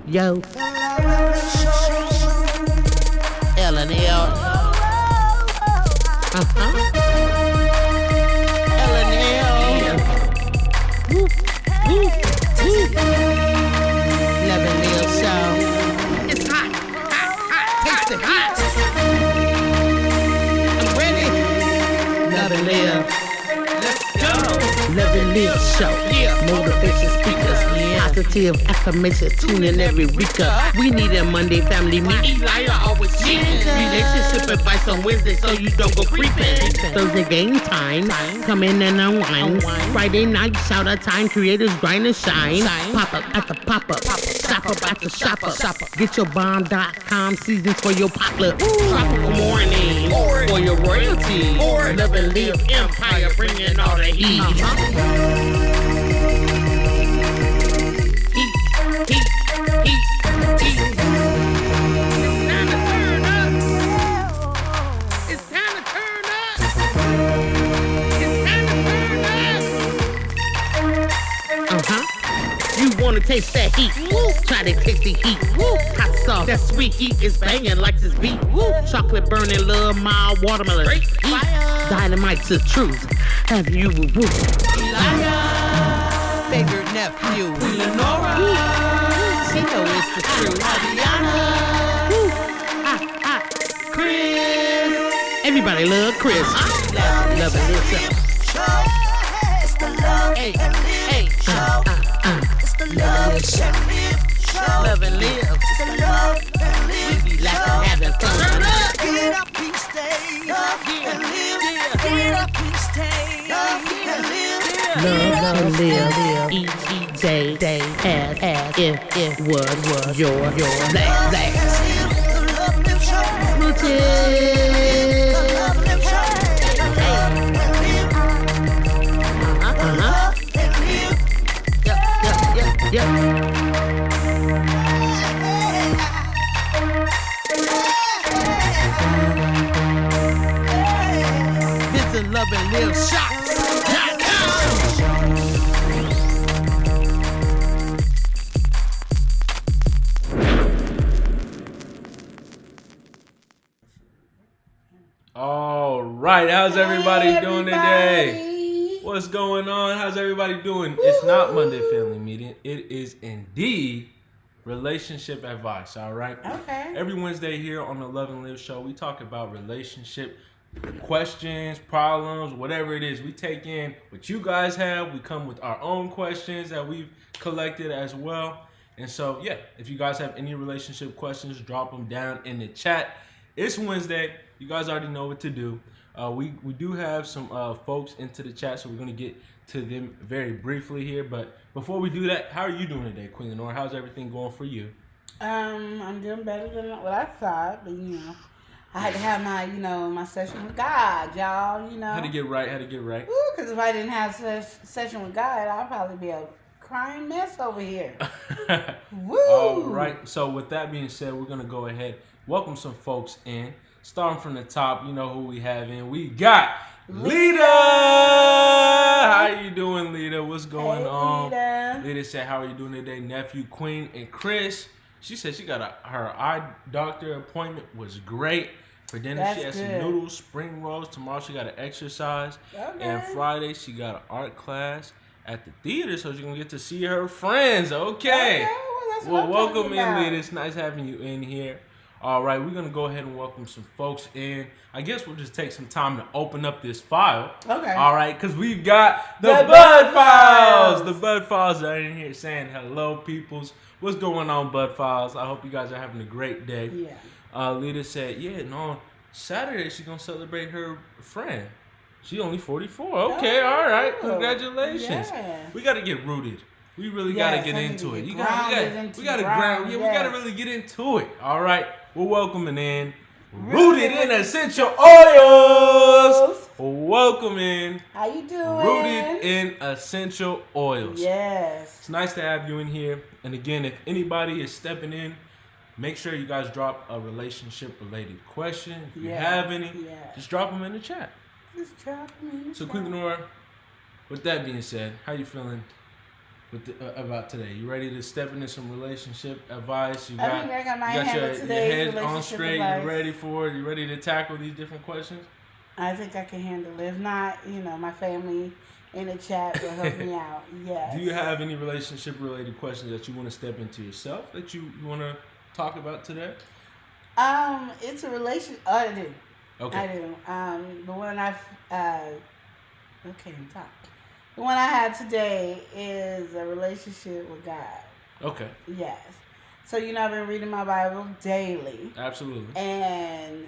Yo. L&L. L&L. Woo. Woo. Woo. Love and Lil Show. It's hot. Hot. Hot. Taste the hot. I'm ready. Love and Lil. Let's go. Love and Lil Show. Yeah. Motivation speakers. Yeah. Positive affirmation. Tune in every week. We need a Monday family meeting. Eli always cheating. Relationship advice on Wednesday so you don't go creeping. Thursday game time. Come in and unwind. Friday night shout out time. Creators grind and shine. Pop up at the pop up. Shop up at the shop up. Get your bomb.com seasons for your potluck. Tropical morning for your royalty. Love and Live Empire bringing all the heat. Wanna taste that heat? Woo. Try to taste the heat. Woo. Hot sauce, that sweet heat is banging like this beat. Woo. Chocolate burning, love, mild watermelon. Heat. Dynamite's the truth. Have you woo? Favorite nephew, Lenora. She know it's the truth. Chris. Everybody love Chris. Love it, listen. It's the love and live show. Love and live show. Love and live. It's the love and live. We be laughing, having fun. Get up and stay. Love and live. Get up and stay. Love and live. Love and live. Each day as if it was your last. The love and live show. Smooches. The love and live show. Yep. Visit Love and Live Shots.com. All right, how's everybody doing today? What's going on? How's everybody doing? It's not Monday Family Meeting. It is indeed relationship advice, all right? Okay. Every Wednesday here on the Love and Live Show, we talk about relationship questions, problems, whatever it is. We take in what you guys have. We come with our own questions that we've collected as well. And so, yeah, if you guys have any relationship questions, drop them down in the chat. It's Wednesday. You guys already know what to do. We do have some folks into the chat, so we're going to get to them very briefly here. But before we do that, how are you doing today, Queen Lenore? How's everything going for you? I'm doing better than what I thought, but I had to have my, my session with God, y'all, How to get right. Because if I didn't have session with God, I'd probably be a crying mess over here. Woo! All right. So with that being said, we're going to go ahead, welcome some folks in. Starting from the top, you know who we have in. We got Lita. How you doing, Lita? What's going on? Lita said, how are you doing today? Nephew, Queen, and Chris. She said she got her eye doctor appointment was great. For dinner, That's she had good. some noodles, spring rolls. Tomorrow, she got an exercise. Okay. And Friday, she got an art class at the theater, so she's going to get to see her friends. Okay. Well, welcome in, Lita. It's nice having you in here. All right, we're going to go ahead and welcome some folks in. I guess we'll just take some time to open up this file. Okay. All right, because we've got the Bud Files. The Bud Files are in here saying hello, peoples. What's going on, Bud Files? I hope you guys are having a great day. Yeah. Lita said, on Saturday she's going to celebrate her friend. She's only 44. Okay, all right. Cool. Congratulations. Yeah. We got to get rooted. We really got to get into it. We got to ground. Yeah, we got to really get into it. All right. We're welcoming in Rooted in Essential Oils. Welcome in. How you doing? Rooted in Essential Oils. Yes. It's nice to have you in here. And again, if anybody is stepping in, make sure you guys drop a relationship-related question. If you have any, just drop them in the chat. Just drop them in the So, chat. Queen Lenora, with that being said, how you feeling about today? You ready to step into some relationship advice? You I think I got my handle your today's head on relationship straight. advice. You ready for it? You ready to tackle these different questions? I think I can handle it. If not, my family in the chat will help me out. Yes. Do you have any relationship related questions that you want to step into yourself that you want to talk about today? It's a relation. Oh, I do. Okay. I do. The one talk. The one I had today is a relationship with God. Okay. Yes. So I've been reading my Bible daily. Absolutely. And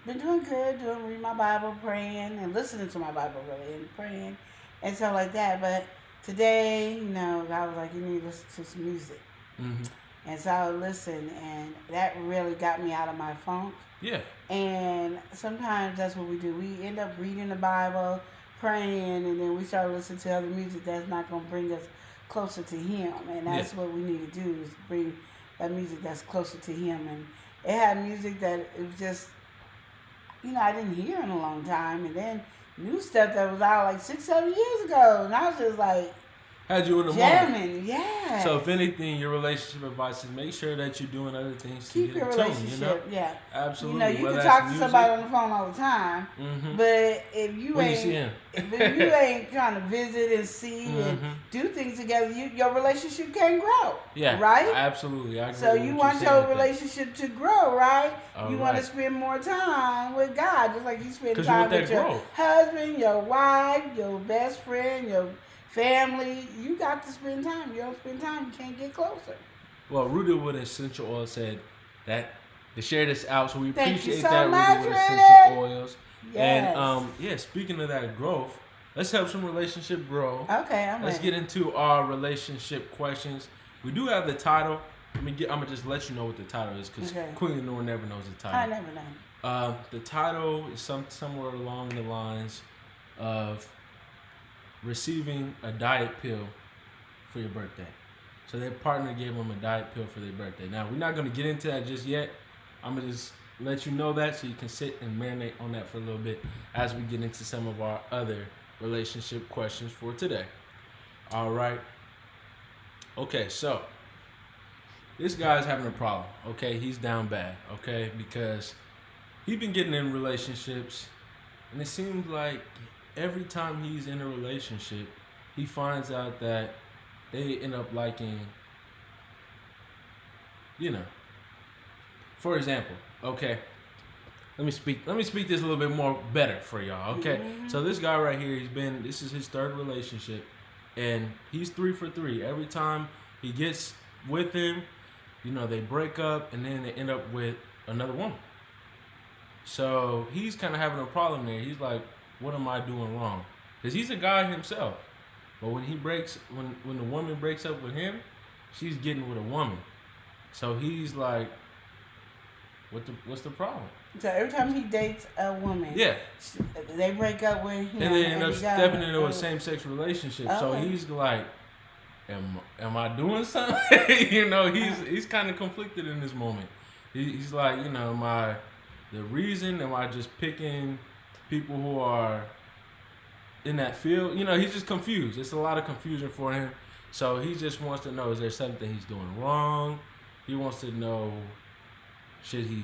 been doing good, reading my Bible, praying, and listening to my Bible really, and praying, and stuff like that. But today, God was like, you need to listen to some music. Mm-hmm. And so I would listen, and that really got me out of my funk. Yeah. And sometimes that's what we do. We end up reading the Bible, praying, and then we start listening to other music that's not going to bring us closer to Him. And that's what we need to do, is bring that music that's closer to Him. And it had music that it was just, I didn't hear in a long time. And then new stuff that was out like 6-7 years ago. And I was just like, had you in the jamming, moment. yeah. So if anything, your relationship advice is make sure that you're doing other things to Keep get your in tune, relationship, yeah. Absolutely. You can talk to somebody on the phone all the time, but if you ain't trying to visit and see and do things together, your relationship can't grow. Yeah, right. Absolutely, I agree. So you want your relationship to grow, right? You want to right. spend more time with God, just like you spend time with your growth. husband, your wife, your best friend, your family. You got to spend time. You don't spend time, you can't get closer. Well, Rooted with Essential Oil said that to share this out, so we appreciate so that, much, Rooted with Essential Oils. Yes. And speaking of that growth, let's help some relationship grow. Okay, Let's get into our relationship questions. We do have the title. I'm gonna just let you know what the title is, because Queen Lenore never knows the title. I never know. The title is somewhere along the lines of receiving a diet pill for your birthday. So their partner gave them a diet pill for their birthday. Now, we're not going to get into that just yet. I'm going to just let you know that so you can sit and marinate on that for a little bit as we get into some of our other relationship questions for today. All right. Okay, so this guy's having a problem, okay? He's down bad, okay? Because he's been getting in relationships, and it seems like every time he's in a relationship, he finds out that they end up liking, for example, okay, let me speak this a little bit more better for y'all, okay? So this guy right here, this is his third relationship, and he's 3 for 3. Every time he gets with him, they break up, and then they end up with another woman. So he's kind of having a problem there. He's like, what am I doing wrong? Because he's a guy himself. But when the woman breaks up with him, she's getting with a woman. So he's like, what's the problem? So every time he dates a woman, they break up with him. And they end up stepping into a same-sex relationship. Okay. So he's like, am I doing something? He's kind of conflicted in this moment. He's like, am I just picking people who are in that field? He's just confused. It's a lot of confusion for him. So he just wants to know, is there something he's doing wrong? He wants to know, should he,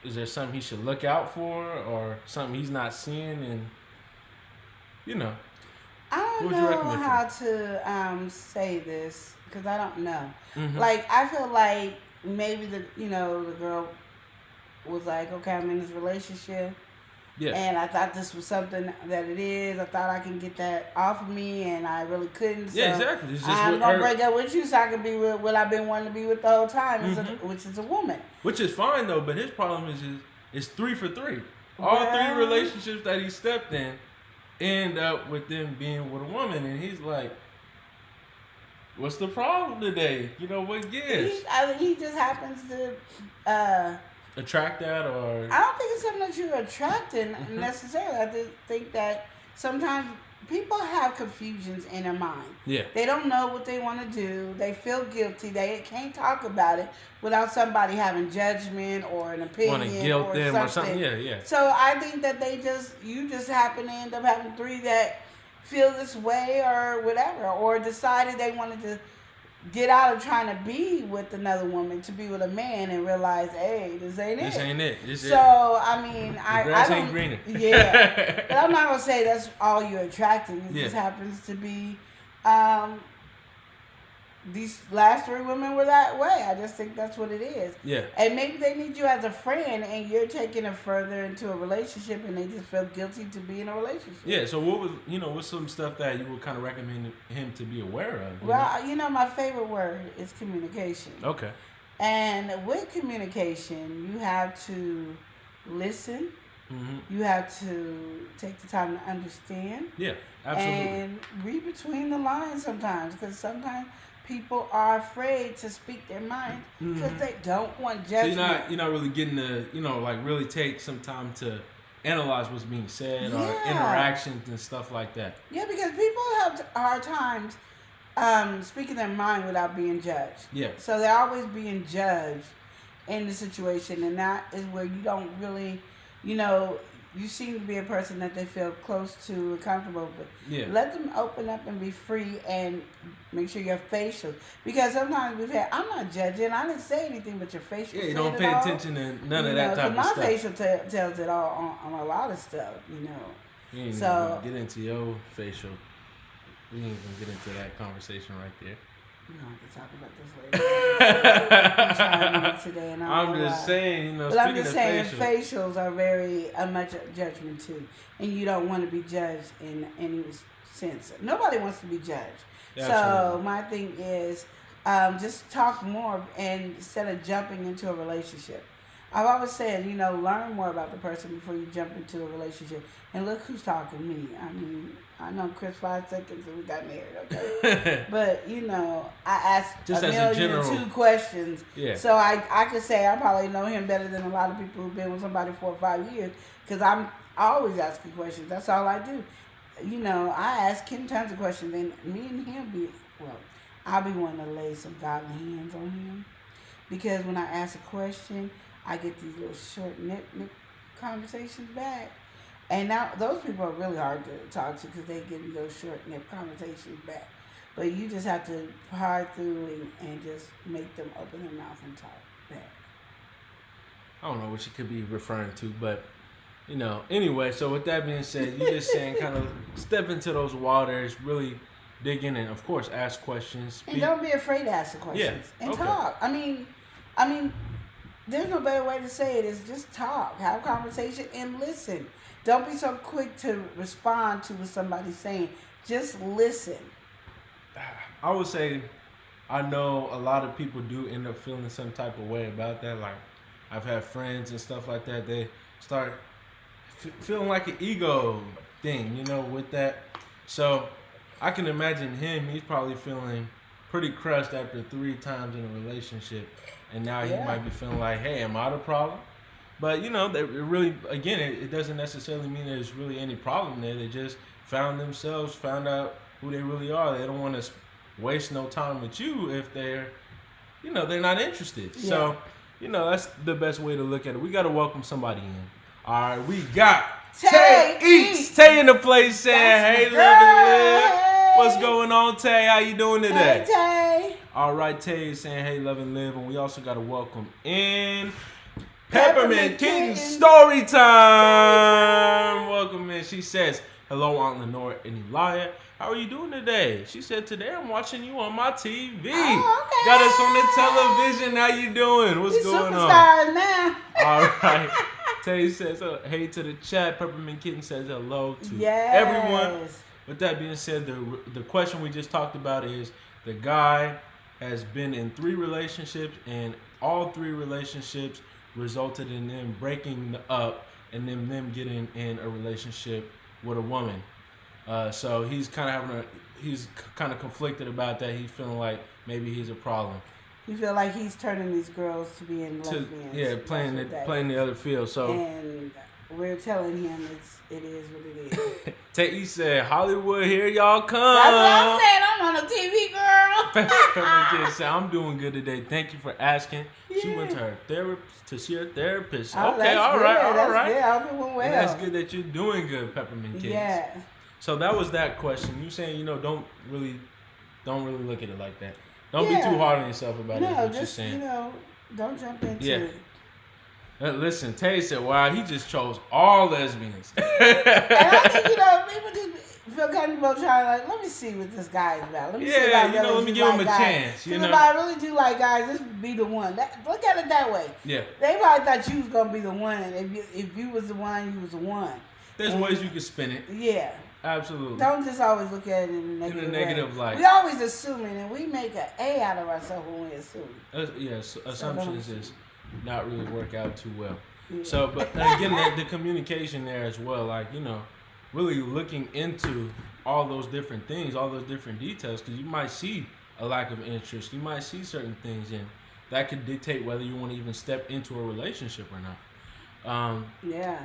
is there something he should look out for, or something he's not seeing? And, I don't know how to say this, because I don't know. Like, I feel like maybe the girl was like, okay, I'm in this relationship. Yeah. And I thought this was something that it is. I thought I can get that off of me, and I really couldn't. So exactly. It's just I'm going to break up with you so I can be with what I've been wanting to be with the whole time, which is a woman. Which is fine, though, but his problem is 3 for 3. All 3 relationships that he stepped in end up with them being with a woman, and he's like, what's the problem today? What gives? He just happens to attract that, or I don't think it's something that you're attracting necessarily. I just think that sometimes people have confusions in their mind. Yeah. They don't know what they want to do. They feel guilty. They can't talk about it without somebody having judgment or an opinion. Want to guilt them or something. Yeah. So I think that you just happen to end up having 3 that feel this way or whatever, or decided they wanted to get out of trying to be with another woman to be with a man and realize, hey, this ain't it. This ain't it. So I mean, I grass don't. ain't greener. Yeah, but I'm not gonna say that's all you're attracting. It just happens to be. These last 3 women were that way. I just think that's what it is. Yeah. And maybe they need you as a friend, and you're taking it further into a relationship, and they just feel guilty to be in a relationship. Yeah. So what's some stuff that you would kind of recommend him to be aware of? Well, my favorite word is communication. Okay. And with communication, you have to listen. Mm-hmm. You have to take the time to understand. Yeah, absolutely. And read between the lines sometimes, because sometimes people are afraid to speak their mind because they don't want judgment. So you're not really getting to really take some time to analyze what's being said or interactions and stuff like that. Yeah, because people have hard times speaking their mind without being judged. Yeah. So they're always being judged in the situation, and that is where you don't really, you seem to be a person that they feel close to and comfortable with. Yeah. Let them open up and be free, and make sure your facial, because sometimes I'm not judging, I didn't say anything, but your facial. Yeah, you don't pay attention to none of that type of stuff. My facial tells it all on a lot of stuff, You ain't even get into your facial. We ain't gonna get into that conversation right there. We don't have to talk about this later. today, and I'm just saying, but I'm just saying, facials are very much judgment too, and you don't want to be judged in any sense. Nobody wants to be judged. So my thing is, just talk more, and instead of jumping into a relationship. I've always said, learn more about the person before you jump into a relationship. And look who's talking to me. I mean, I know Chris 5 seconds and we got married, okay? But, I asked just a million and 2 questions. Yeah. So I could say I probably know him better than a lot of people who've been with somebody 4 or 5 years, because I'm always asking questions. That's all I do. I ask him tons of questions, and me and him I'll be wanting to lay some godly hands on him, because when I ask a question, I get these little short nip conversations back. And now those people are really hard to talk to, because they give you those short nip conversations back. But you just have to pry through and just make them open their mouth and talk back. I don't know what you could be referring to, but anyway, so with that being said, you're just saying kind of step into those waters, really dig in, and of course ask questions. And don't be afraid to ask the questions. And talk. I mean, there's no better way to say it, is just talk, have conversation, and listen. Don't be so quick to respond to what somebody's saying. Just listen. I would say, I know a lot of people do end up feeling some type of way about that. Like, I've had friends and stuff like that. They start feeling like an ego thing, with that. So I can imagine him. He's probably feeling pretty crushed after 3 times in a relationship. And now he might be feeling like, hey, am I the problem? But, it really, again, it doesn't necessarily mean there's really any problem there. They just found out who they really are. They don't want to waste no time with you if they're not interested. Yeah. So, that's the best way to look at it. We got to welcome somebody in. All right, we got Tay Eats. Tay in the place saying, hey, love and live. What's going on, Tay? How you doing today? Hey, Tay. All right, Tay is saying, hey, love and live. And we also got to welcome in Peppermint Kitten Story Time. Welcome in. She says, hello, Aunt Lenore and Elia. How are you doing today? She said, today I'm watching you on my TV. Oh, okay. Got us on the television. How you doing? What's going on? Superstars now. All right. Tay says, hey to the chat. Peppermint Kitten says hello to everyone. With that being said, the question we just talked about is, the guy has been in 3 relationships, and all 3 relationships resulted in them breaking up and then them getting in a relationship with a woman. So he's kind of conflicted about that. He's feeling like maybe he's a problem. You feel like he's turning these girls to being lesbians. Yeah, playing the other field. So and we're telling him it is what it is. Tay said, Hollywood, here y'all come. That's what I said. I'm on a TV, girl. I'm doing good today. Thank you for asking. Yeah. She went to her therapist to see her therapist. Oh, okay, all right. Yeah, I'll be well. And that's good that you're doing good, Peppermint Kids. Yeah. So that was that question. You saying, you know, don't really look at it like that. Don't be Yeah. too hard on yourself about it. No, What you're just, saying. you know, don't jump into Yeah. it. Listen, Tay said, "Wow, he just chose all lesbians." And I think, you know, people just feel comfortable trying, like, let me see what this guy is about. Let me see if Yeah, I you know, really let me do give him like a guys. chance. You 'Cause know. if I really do like guys, this would be the one. Look at it that way. Yeah. They probably thought you was gonna be the one. If you was the one, you was the one. There's And- ways you can spin it. Yeah. Absolutely. Don't just always look at it in a negative, negative way. light. We always assuming, and we make an A out of ourselves when we assume. Yes, assumptions is not really work out too well. Yeah. So, but again, the communication there as well, like, you know, really looking into all those different things, all those different details, because you might see a lack of interest. You might see certain things, and that could dictate whether you want to even step into a relationship or not. Yeah.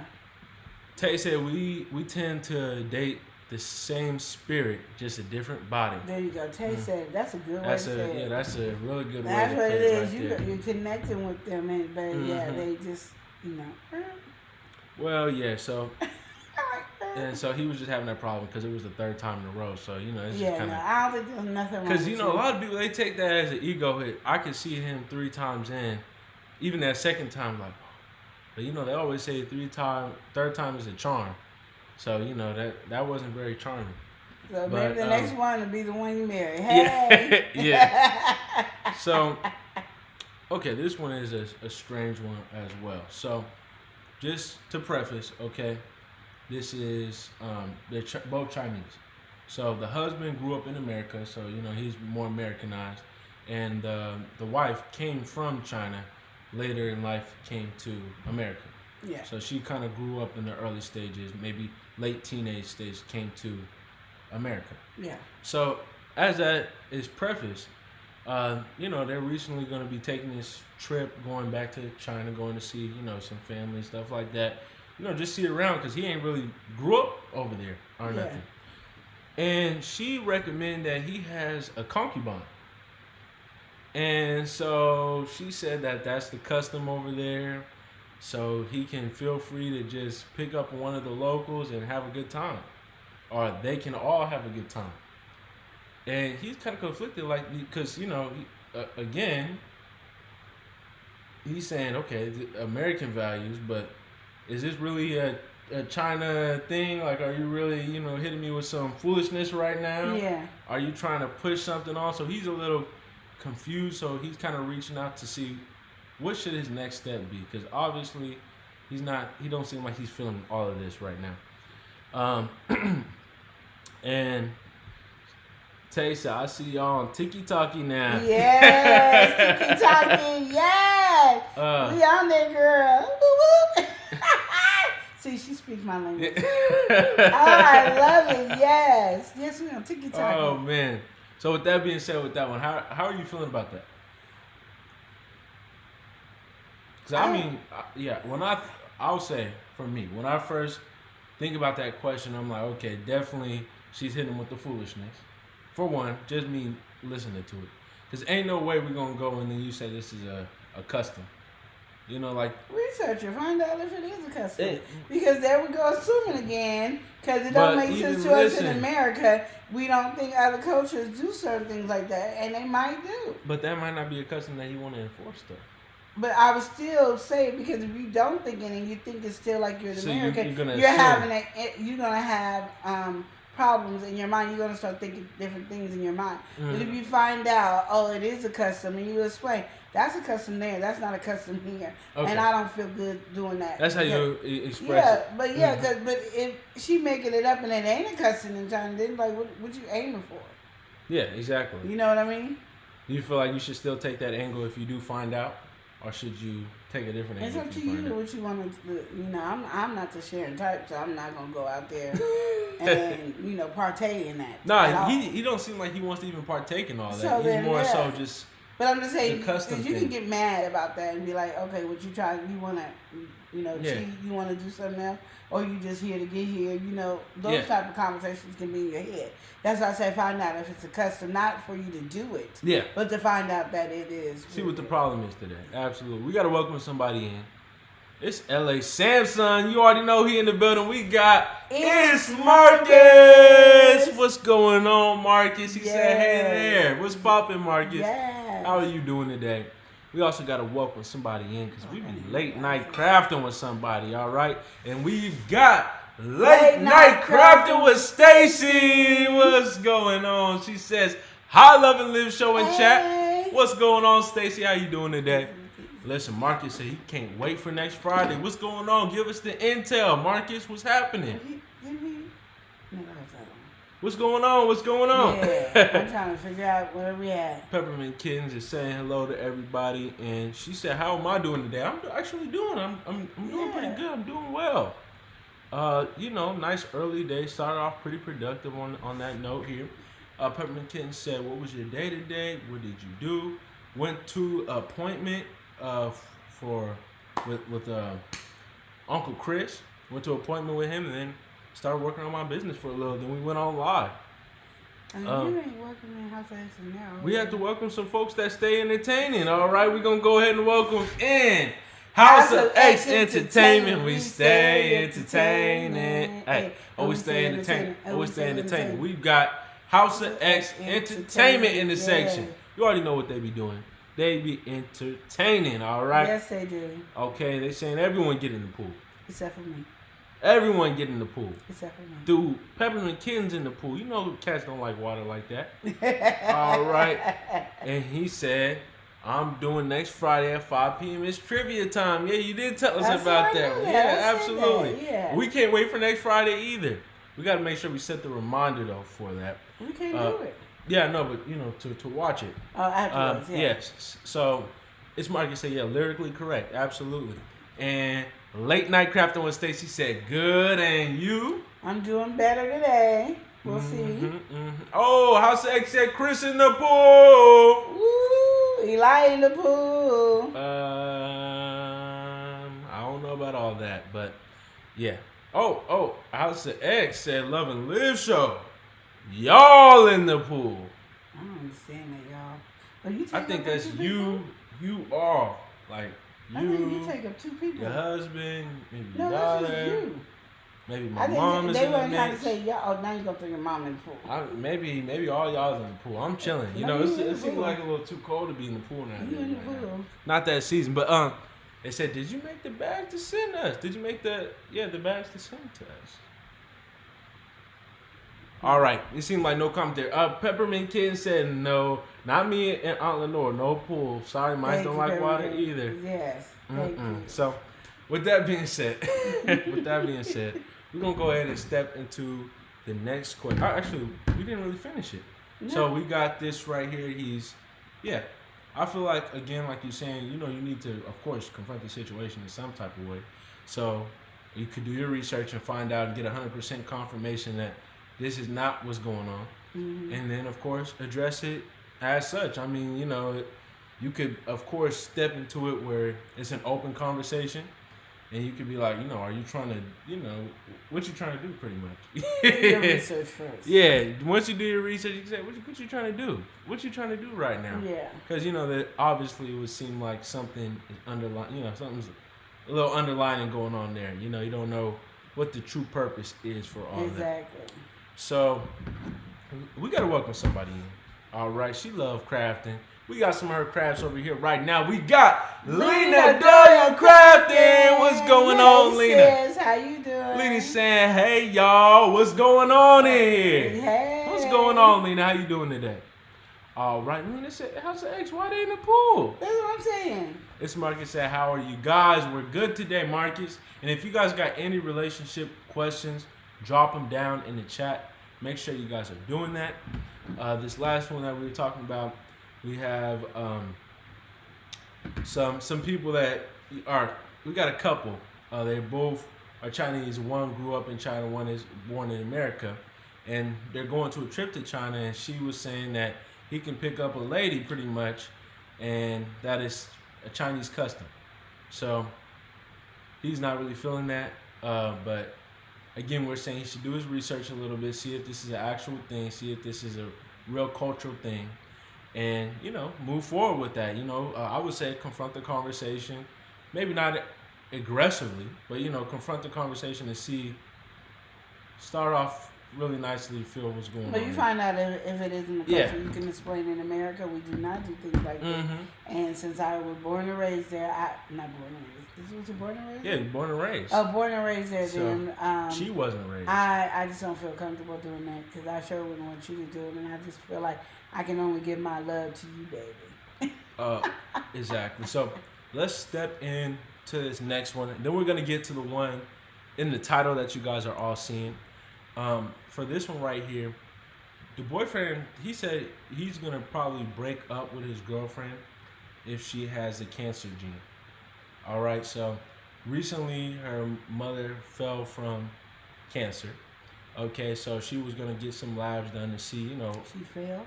Tay said we tend to date the same spirit, just a different body. There you go. Tay said that's a good way to That's say a it. that's a really good way That's to what put it it is. right there. You're connecting with them, and but yeah, Mhm. they just, you know. Well, yeah, so and so he was just having that problem because it was the third time in a row. So, you know, it's Yeah, just kind no, of I don't think there's nothing wrong. because, you with know, a lot of people, they take that as an ego hit. I could see him 3 times in, even that second time, like, but, you know, they always say third time is a charm. So, you know, that wasn't very charming. So but, maybe the next one will be the one you marry. Hey. Yeah. So, okay, this one is a strange one as well. So, just to preface, okay, this is they're both Chinese. So the husband grew up in America, so, you know, he's more Americanized, and the wife came from China. Later in life, came to America. Yeah. So she kind of grew up in the early stages, maybe late teenage stage, came to America. Yeah. So as that is prefaced, you know, they're recently going to be taking this trip, going back to China, going to see, you know, some family, stuff like that. You know, just see it around because he ain't really grew up over there or Yeah. nothing. And she recommended that he has a concubine. And so she said that that's the custom over there. So he can feel free to just pick up one of the locals and have a good time. Or they can all have a good time. And he's kind of conflicted, like, because, you know, again, he's saying, okay, American values, but is this really a China thing? Like, are you really, you know, hitting me with some foolishness right now? Yeah. Are you trying to push something on? So he's a little confused, so he's kind of reaching out to see what should his next step be, because obviously he don't seem like he's feeling all of this right now. And Tay said, I see y'all on Tiki-Taki now. Yes. Tiki-Taki. Yes. We on there, girl. Woo, woo. See, she speaks my language. Oh, I love it. Yes. Yes, we on Tiki-Taki. Oh man. So with that being said, with that one, how are you feeling about that? Because I mean, yeah, I'll say for me, when I first think about that question, I'm like, okay, definitely she's hitting with the foolishness. For one, just me listening to it. Because ain't no way we're going to go and then you say this is a custom. You know, like... Research it. Find out if it is a custom. Because there we go assuming again. Because it don't make sense to us in America. We don't think other cultures do certain things like that. And they might do. But that might not be a custom that you want to enforce, though. But I would still say, because if you don't think it and you think it's still like you're in So America, you're gonna have problems in your mind. You're going to start thinking different things in your mind. Mm. But if you find out, oh, it is a custom, and you explain, that's a custom there, that's not a custom here. Okay. And I don't feel good doing that. That's how you express it. But but if she making it up and it ain't a custom in China, then like, what you aiming for? Yeah, exactly. You know what I mean? Do you feel like you should still take that angle if you do find out? Or should you take a different It's angle? up to you what you want to do. You know, I'm not the sharing type, so I'm not gonna go out there and partake in that. Nah, he don't seem like he wants to even partake in all that. So He's then, more yeah. so just. But I'm just saying, the custom because you thing. can get mad about that and be like, okay, what you try? You wanna, cheat? You wanna do something else, or you just here to get here? Those type of conversations can be in your head. That's why I say find out if it's a custom, not for you to do it. Yeah. But to find out that it is. See what the problem is today. Absolutely. We got to welcome somebody in. It's LA Samson. You already know he in the building. We got It's Marcus. What's going on, Marcus? He said, hey there. What's poppin', Marcus? Yes. How are you doing today? We also got to welcome somebody in because we be late night crafting with somebody, all right? And we've got late night crafting with Stacy. What's going on? She says, hi, Love and Live show in chat. What's going on, Stacy? How you doing today? Listen, Marcus said he can't wait for next Friday. What's going on? Give us the intel. Marcus, what's happening? What's going on? What's going on? Yeah, I'm trying to figure out where we at. Peppermint Kittens is saying hello to everybody, and she said, "How am I doing today?" I'm actually doing. I'm doing pretty good. I'm doing well. Nice early day. Started off pretty productive on that note here. Peppermint Kitten said, "What was your day today? What did you do?" Went to appointment with Uncle Chris. Went to an appointment with him, and then started working on my business for a little. Then we went on live. You ain't working in House of X now. We have to welcome some folks that stay entertaining. All right, we're gonna go ahead and welcome in House of X Entertainment. We stay entertaining. Hey, always stay entertaining. Always stay entertaining. We've got House of X Entertainment in the section. You already know what they be doing. They be entertaining. All right. Yes, they do. Okay, they saying everyone get in the pool. Except for me. Everyone get in the pool. Except for me. Dude, Peppermint Kitten's in the pool. You know cats don't like water like that. All right. And he said, I'm doing next Friday at 5 p.m. It's trivia time. Yeah, you did tell us about that. Yeah, absolutely. Yeah. We can't wait for next Friday either. We got to make sure we set the reminder, though, for that. We can't do it. Yeah, no, but, to watch it. Oh, afterwards, Yes. So, it's Marcus said, yeah, lyrically correct. Absolutely. And late night crafting with Stacy said, good, and you? I'm doing better today. We'll see. Oh, House of X said Chris in the pool. Woo, Eli in the pool. I don't know about all that, but yeah. Oh, House of X said Love and Live show. Y'all in the pool. I don't understand that, y'all. But you I think that's you. You are like. You take up two people. Your husband, maybe your No, daughter, that's just you. maybe my mom is in the mix. They weren't trying to say, y'all, oh, now you're going to throw your mom in the pool. Maybe all y'all's in the pool. I'm chilling. It seems like a little too cold to be in the pool now. You in the pool. Not that season, but they said, did you make the bags to send us? Did you make the bags to send to us? All right. It seemed like no comment there. Peppermint Kitten said no. Not me and Aunt Lenore. No pool. Sorry, mice don't like water either. Yes. Thank you. So, with that being said, we're gonna go ahead and step into the next question. Actually, we didn't really finish it. No. So we got this right here. I feel like, again, like you're saying, you need to, of course, confront the situation in some type of way. So you could do your research and find out and get 100% confirmation that this is not what's going on. Mm-hmm. And then, of course, address it as such. I mean, you could, of course, step into it where it's an open conversation. And you could be like, are you trying to, what you trying to do pretty much? Do your research first. Yeah. Once you do your research, you can say, what you trying to do? What you trying to do right now? Yeah. Because, that obviously it would seem like something is underlying, something's a little underlining going on there. You don't know what the true purpose is for all that. Exactly. So, we got to welcome somebody in. All right. She loves crafting. We got some of her crafts over here right now. We got Lena Doyle Crafting. What's going on, Lena? Sis, how you doing? Lena saying, hey, y'all. What's going on in here? Hey. What's going on, Lena? How you doing today? All right. Lena said, House of X, why they in the pool? That's what I'm saying. It's Marcus said, how are you guys? We're good today, Marcus. And if you guys got any relationship questions, drop them down in the chat. Make sure you guys are doing that. This last one that we were talking about, we have some people that we got a couple. They both are Chinese. One grew up in China, one is born in America. And they're going to a trip to China, and she was saying that he can pick up a lady pretty much, and that is a Chinese custom. So he's not really feeling that. But again, we're saying he should do his research a little bit, see if this is an actual thing, see if this is a real cultural thing. And, move forward with that. I would say confront the conversation. Maybe not aggressively, but confront the conversation and start off really nicely, feel what's going on. But you find out if it isn't the culture, you can explain. In America, we do not do things like that. And since I was born and raised there, not born and raised. Was you born and raised? Yeah, born and raised. Oh, born and raised there. So, then she wasn't raised. I just don't feel comfortable doing that because I sure wouldn't want you to do it, and I just feel like I can only give my love to you, baby. Exactly. So let's step into this next one. Then we're gonna get to the one in the title that you guys are all seeing. For this one right here, the boyfriend, he said he's gonna probably break up with his girlfriend if she has a cancer gene. All right. So recently, her mother fell from cancer. Okay, so she was gonna get some labs done to see, She fell?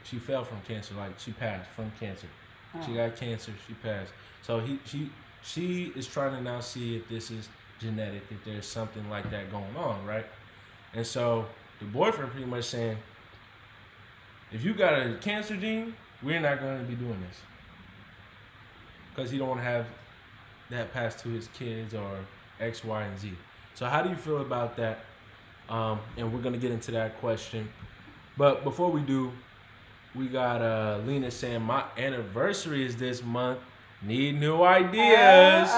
She fell from cancer, like she passed from cancer. Oh. She got cancer, she passed. So she is trying to now see if this is genetic, if there's something like that going on, right? And so the boyfriend pretty much saying, if you got a cancer gene, we're not going to be doing this. Because he don't want to have that passed to his kids or X, Y, and Z. So how do you feel about that? And we're going to get into that question. But before we do, we got Lena saying, my anniversary is this month. Need new ideas.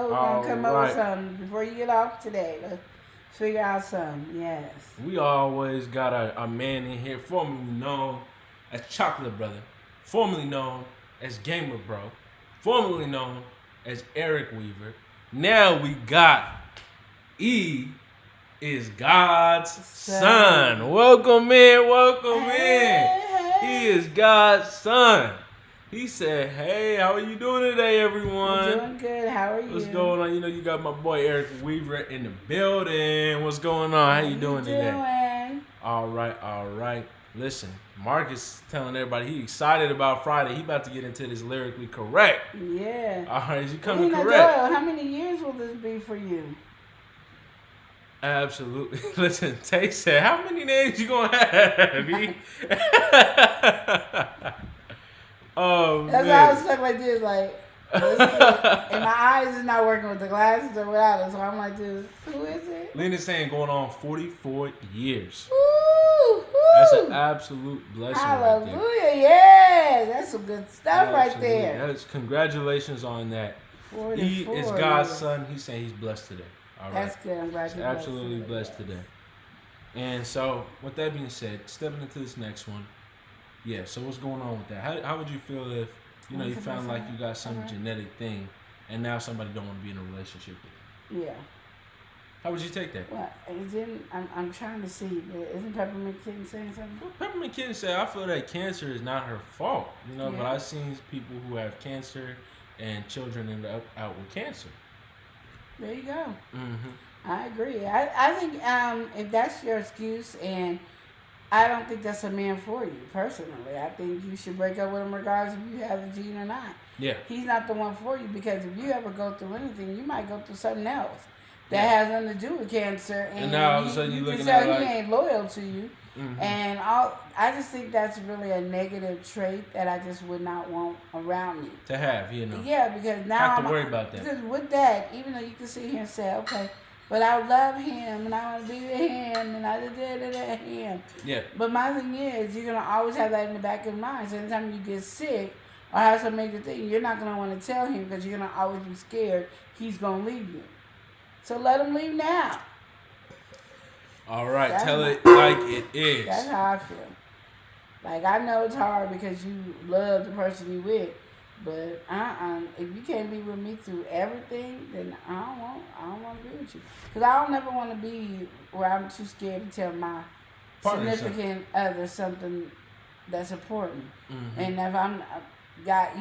Gonna come up with something before you get off today. Let's figure out something. Yes. We always got a man in here, formerly known as Chocolate Brother, formerly known as Gamer Bro, formerly known as Eric Weaver. Now we got E is God's son. Welcome in. He is God's son. He said, hey, how are you doing today, everyone? I'm doing good. How are you? What's going on? You got my boy Eric Weaver in the building. What's going on? How you doing today? All right. Listen, Marcus telling everybody he excited about Friday. He about to get into this lyrically correct. Yeah. All right, you coming correct. Doyle, how many years will this be for you? Absolutely. Listen, Tay said, how many names you gonna have? Oh, that's man. why I was stuck like this, like, and my eyes is not working with the glasses or without it, so I'm like, dude, who is it? Lena's saying going on 44 years. Woo, That's an absolute blessing. Hallelujah, right there. yeah, that's some good stuff Absolutely. right there. Congratulations on that. He is God's son. He's saying he's blessed today. All That's right. good. I'm glad you're absolutely blessed today. And so, with that being said, stepping into this next one. Yeah, so what's going on with that? How would you feel if, you found like you got some genetic thing and now somebody don't want to be in a relationship with you? Yeah. How would you take that? Well, I'm trying to see, but isn't Peppermint Kitten saying something? Well, Peppermint Kitten said, I feel that cancer is not her fault, Yeah. but I've seen people who have cancer and children end up out with cancer. There you go. Mm-hmm. I agree. I think if that's your excuse, and I don't think that's a man for you, personally. I think you should break up with him regardless if you have the gene or not. Yeah. He's not the one for you, because if you ever go through anything, you might go through something else that has nothing to do with cancer. And now all of a sudden you're looking at at he ain't loyal to you. Mm-hmm. And I just think that's really a negative trait that I just would not want around me. To have, Yeah, because now have to worry about that. Because with that, even though you can sit here and say, okay, but I love him and I want to be with him and I did him. Yeah. But my thing is, you're gonna always have that in the back of your mind. So anytime you get sick or have some major thing, you're not gonna want to tell him because you're gonna always be scared he's gonna leave you. So let him leave now. All right, tell it like it is. That's how I feel. Like, I know it's hard because you love the person you with, but if you can't be with me through everything, then I don't want to be with you. Because I don't ever want to be where I'm too scared to tell my significant other something that's important. Mm-hmm. And if I'm got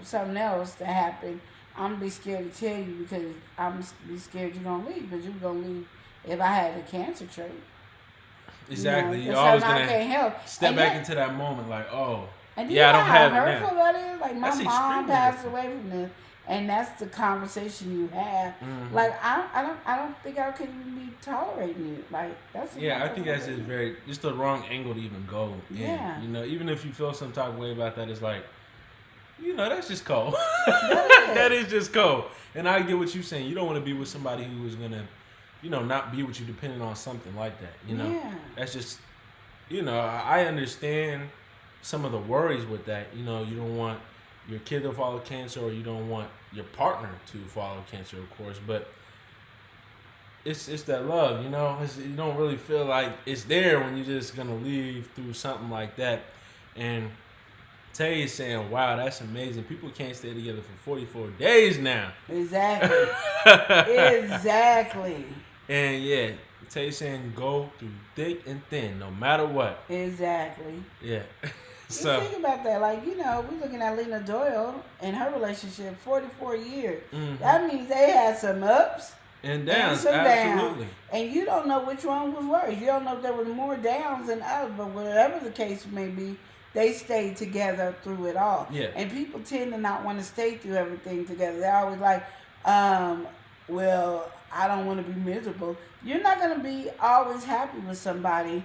something else that happened, I'm gonna be scared to tell you because I'm be scared you're gonna leave, because you're gonna leave if I had a cancer trait. Exactly. You're always gonna step back into that moment like, oh, and I don't have it now. hurtful that is. Like, my That's mom extremely passed hurtful. away from this, and that's the conversation you have. Mm-hmm. Like, I don't think I could even be tolerating it. Like, that's I think that's just the wrong angle to even go in. Yeah. Even if you feel some type of way about that, it's like, you know, that's just cold. That is. That is just cold. And I get what you're saying. You don't want to be with somebody who is gonna, you know, not be with you depending on something like that. You know, Yeah. that's just, you know, I understand some of the worries with that. You know, you don't want your kid to follow cancer, or you don't want your partner to follow cancer, of course. But it's that love, you know. You don't really feel like it's there when you're just gonna leave through something like that. And Tay is saying, "Wow, that's amazing. People can't stay together for 44 days now." Exactly. Exactly. And yeah, Tay saying, "Go through thick and thin, no matter what." Exactly. Yeah. So, So think about that. Like, you know, we're looking at Lena Doyle and her relationship, 44 years. Mhm. That means they had some ups and downs, and some absolutely. downs. And you don't know which one was worse. You don't know if there was more downs than ups, but whatever the case may be, they stayed together through it all. Yeah. And people tend to not want to stay through everything together. They're always like, well, I don't want to be miserable. You're not going to be always happy with somebody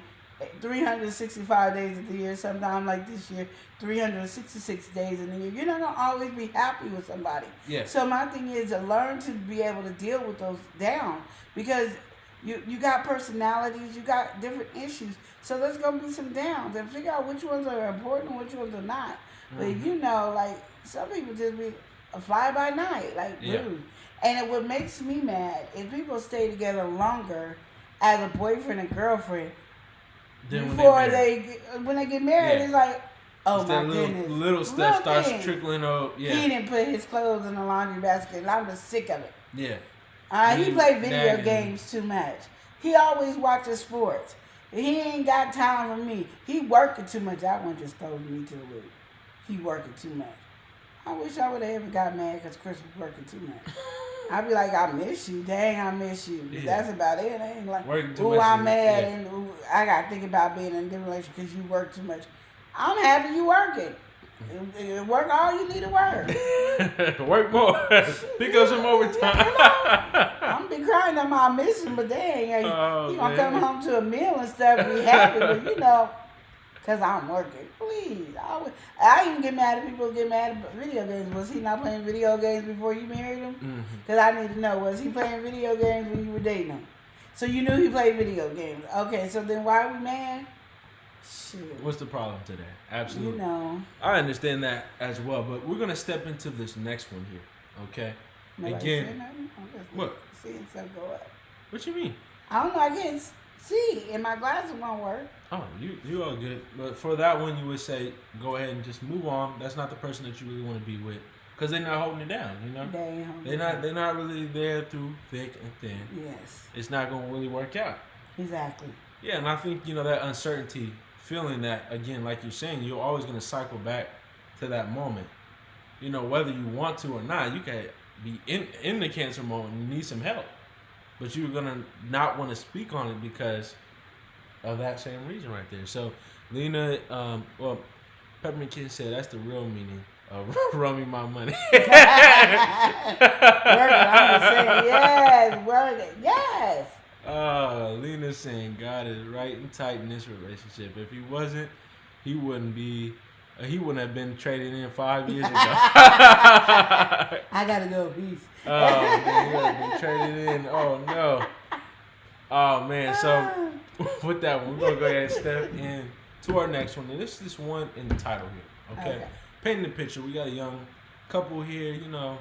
365 days of the year, sometime like this year, 366 days in the year. You're not going to always be happy with somebody. Yeah. So my thing is to learn to be able to deal with those downs, because you got personalities, you got different issues. So there's going to be some downs, and figure out which ones are important and which ones are not. But you know, like, some people just be a fly by night, like, rude. And what makes me mad is people stay together longer as a boyfriend and girlfriend Then before when they get married. Yeah. It's like, oh it's my that goodness, little stuff starts thing. trickling up. Yeah. He didn't put his clothes in the laundry basket, and I'm just sick of it. Yeah. He play video nagging. games too much. He always watches sports. He ain't got time for me. He working too much. That one just throws me to the roof. He working too much. I wish I would have ever got mad because Chris was working too much. I'd be like, I miss you. Dang, I miss you. But that's about it. I ain't like, ooh, I'm mad, and ooh, I got to think about being in a different relationship because you work too much. I'm happy you working. Work all you need to work. Work more. Pick up some overtime. I'm be crying that I miss him, but dang, he gonna come home to a meal and stuff and be happy, but you know, because I'm working. Please. I even get mad at people who get mad at video games. Was he not playing video games before you married him? Because I need to know, was he playing video games when you were dating him? So you knew he played video games. Okay, so then why are we mad? Shit. What's the problem today? Absolutely. You know. I understand that as well, but we're going to step into this next one here, okay? Nobody Again. said nothing? I'm just What? seeing stuff go up. What you mean? I don't know. I can't see, and my glasses won't work. Oh, you all good. But for that one, you would say, go ahead and just move on. That's not the person that you really want to be with, because they're not holding it down, you know? They're not really there through thick and thin. Yes. It's not going to really work out. Exactly. Yeah, and I think, you know, that uncertainty, feeling that, again, like you're saying, you're always going to cycle back to that moment. You know, whether you want to or not, you can be in the cancer moment and you need some help. But you're going to not want to speak on it because of that same reason right there. So, Lena, Peppermint Kid said that's the real meaning of run me my money. Work it, I'm just saying, yes, work it, yes. Lena's saying God is right and tight in this relationship. If he wasn't, he wouldn't have been traded in 5 years ago. I gotta go, peace. Oh man, he would have been traded in. Oh no. Oh man, so with that one, we're gonna go ahead and step in to our next one. And this is one in the title here. Okay. Painting the picture. We got a young couple here, you know,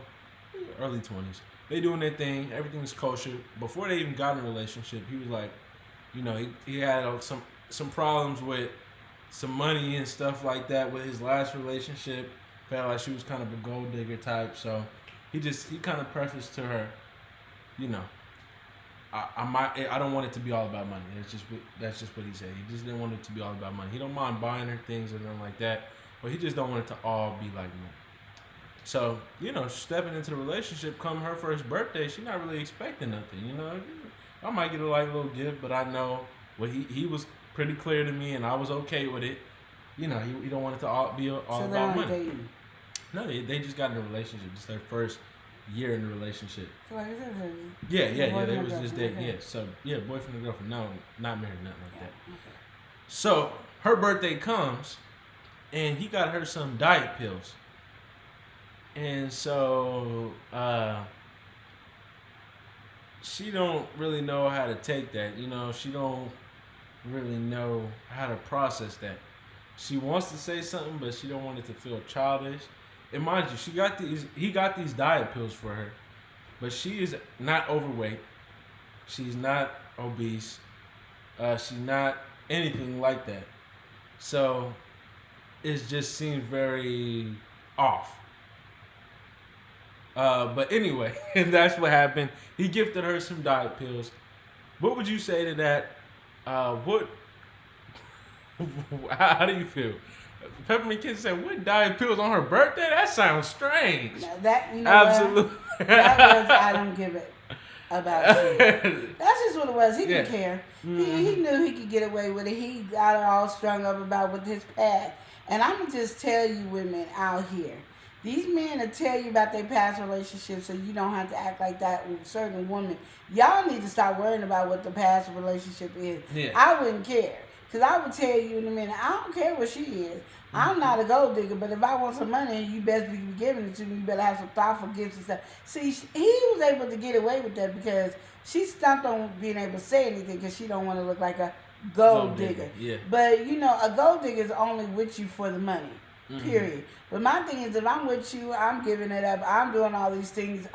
early 20s. They doing their thing. Everything's kosher. Before they even got in a relationship, he was like, you know, he had some problems with some money and stuff like that with his last relationship. Felt like she was kind of a gold digger type. So he kind of prefaced to her, you know, I don't want it to be all about money. That's just what he said. He just didn't want it to be all about money. He don't mind buying her things or nothing like that, but he just don't want it to all be like money. So, you know, stepping into the relationship, come her first birthday, she's not really expecting nothing, you know. I might get a little gift, but I know he was pretty clear to me, and I was okay with it. You know, he don't want it to all be all about money. Dating. No, they just got in a relationship. It's their first year in the relationship. So like I said, Yeah. They was just dating. Yeah, so yeah, boyfriend and girlfriend. No, not married, nothing like that. Okay. So her birthday comes, and he got her some diet pills. And so she don't really know how to take that. You know, she don't really know how to process that. She wants to say something, but she don't want it to feel childish. And mind you, he got these diet pills for her, but she is not overweight. She's not obese. She's not anything like that. So it just seems very off. But anyway, that's what happened. He gifted her some diet pills. What would you say to that? What? How do you feel? Peppermint Kiss said, "What diet pills on her birthday? That sounds strange." Now that you know Absolutely. That was I don't give it about you. That's just what it was. He didn't care. He knew he could get away with it. He got her all strung up about with his past. And I'm gonna just tell you, women out here. These men will tell you about their past relationships so you don't have to act like that with certain women. Y'all need to stop worrying about what the past relationship is. Yeah. I wouldn't care. Because I would tell you in a minute, I don't care what she is. I'm not a gold digger, but if I want some money, you best be giving it to me. You better have some thoughtful gifts and stuff. See, he was able to get away with that because she stumped on being able to say anything because she don't want to look like a gold digger. Yeah. But, you know, a gold digger is only with you for the money. Period. But my thing is, if I'm with you, I'm giving it up. I'm doing all these things.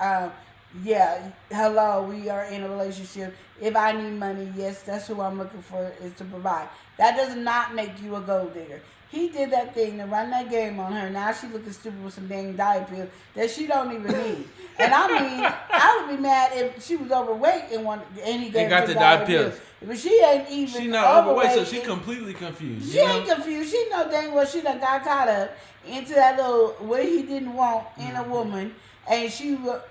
Yeah, hello, we are in a relationship. If I need money, yes, that's who I'm looking for, is to provide. That does not make you a gold digger. He did that thing to run that game on her. Now she looking stupid with some dang diet pills that she don't even need. And I mean, I would be mad if she was overweight and he gave her the diet pills. But she ain't even She not overweight, so she and, completely confused. She ain't confused. She know dang well she done got caught up into that little what he didn't want in a woman. And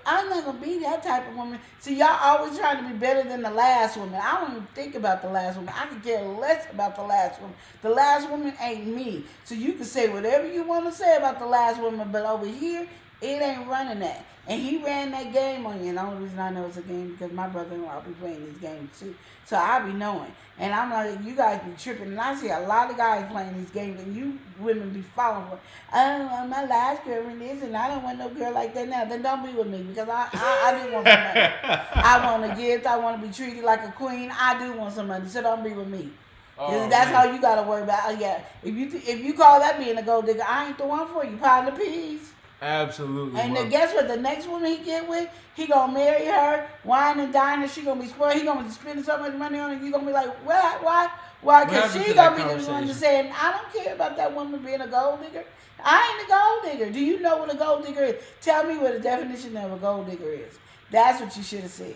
I'm not going to be that type of woman. See, y'all always trying to be better than the last woman. I don't even think about the last woman. I could care less about the last woman. The last woman ain't me. So you can say whatever you want to say about the last woman, but over here, it ain't running that. And he ran that game on you. And the only reason I know it's a game because my brother-in-law be playing these games too. So I be knowing. And I'm like, you guys be tripping. And I see a lot of guys playing these games. And you women be following for, I don't want my last girlfriend is, and I don't want no girl like that now. Then don't be with me because I do want some money. I want a gift. I want to be treated like a queen. I do want some money. So don't be with me. That's all you got to worry about. Yeah. If you call that being a gold digger, I ain't the one for you. Pile of peas. Absolutely. And then guess what? The next woman he get with, he gonna marry her, wine and dine her. She gonna be spoiled. He gonna be spending so much money on her. You gonna be like, why? Because she gonna be the one to say, I don't care about that woman being a gold digger. I ain't a gold digger. Do you know what a gold digger is? Tell me what the definition of a gold digger is. That's what you should have said.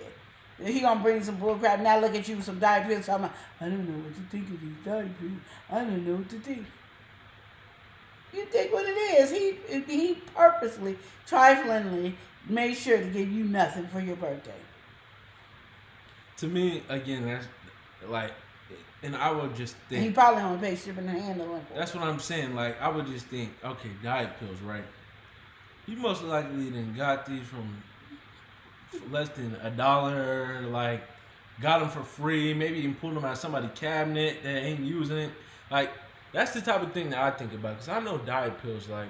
He gonna bring some bull crap. Now look at you with some diet pills. I'm like, I don't know what to think of these diet pills. I don't know what to think. You think what it is. He purposely, triflingly made sure to give you nothing for your birthday. To me, again, that's like, and I would just think. And he probably only paid shipping and handling for. That's what I'm saying. Like, I would just think, okay, diet pills, right? You most likely then got these from less than $1. Like, got them for free. Maybe even pulled them out of somebody's cabinet that ain't using it. Like, that's the type of thing that I think about. Because I know diet pills, like,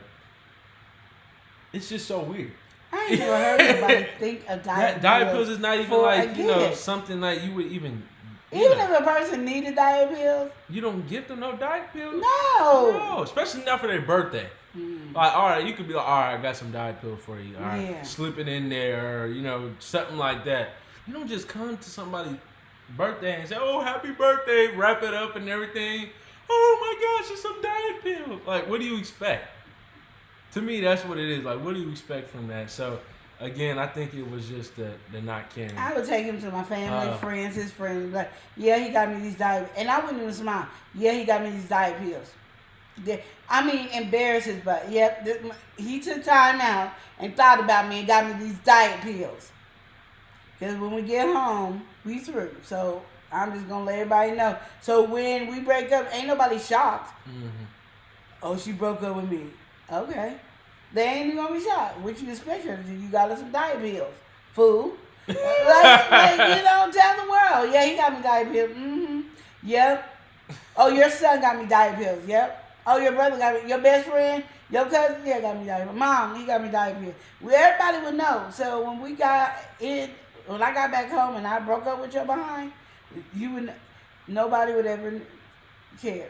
it's just so weird. I ain't never heard anybody think of diet pills is not even like, you know, something like you would even if a person needed diet pills. You don't give them no diet pills? No, especially not for their birthday. Like, all right, you could be like, all right, I got some diet pills for you. All right, slip it in there, or, you know, something like that. You don't just come to somebody's birthday and say, oh, happy birthday, wrap it up and everything. Oh my gosh, it's some diet pills. Like, what do you expect? To me, that's what it is. Like, what do you expect from that? So, again, I think it was just the not caring. I would take him to my family, friends, his friends. Like, yeah, he got me these diet, and I wouldn't even smile. Yeah, he got me these diet pills. I mean, embarrass his butt. Yep, he took time out and thought about me and got me these diet pills. Because when we get home, we through. So I'm just gonna let everybody know. So when we break up, ain't nobody shocked. Oh, she broke up with me. Okay. They ain't even gonna be shocked. What you expect her to do? You got her some diet pills. Fool. like, you know, tell the world. Yeah, he got me diet pills. Yep. Oh, your son got me diet pills. Yep. Oh, your brother got me. Your best friend, your cousin, yeah, got me diaper. Mom, he got me diaper. Well, everybody would know. So when I got back home and I broke up with your behind, nobody would ever care.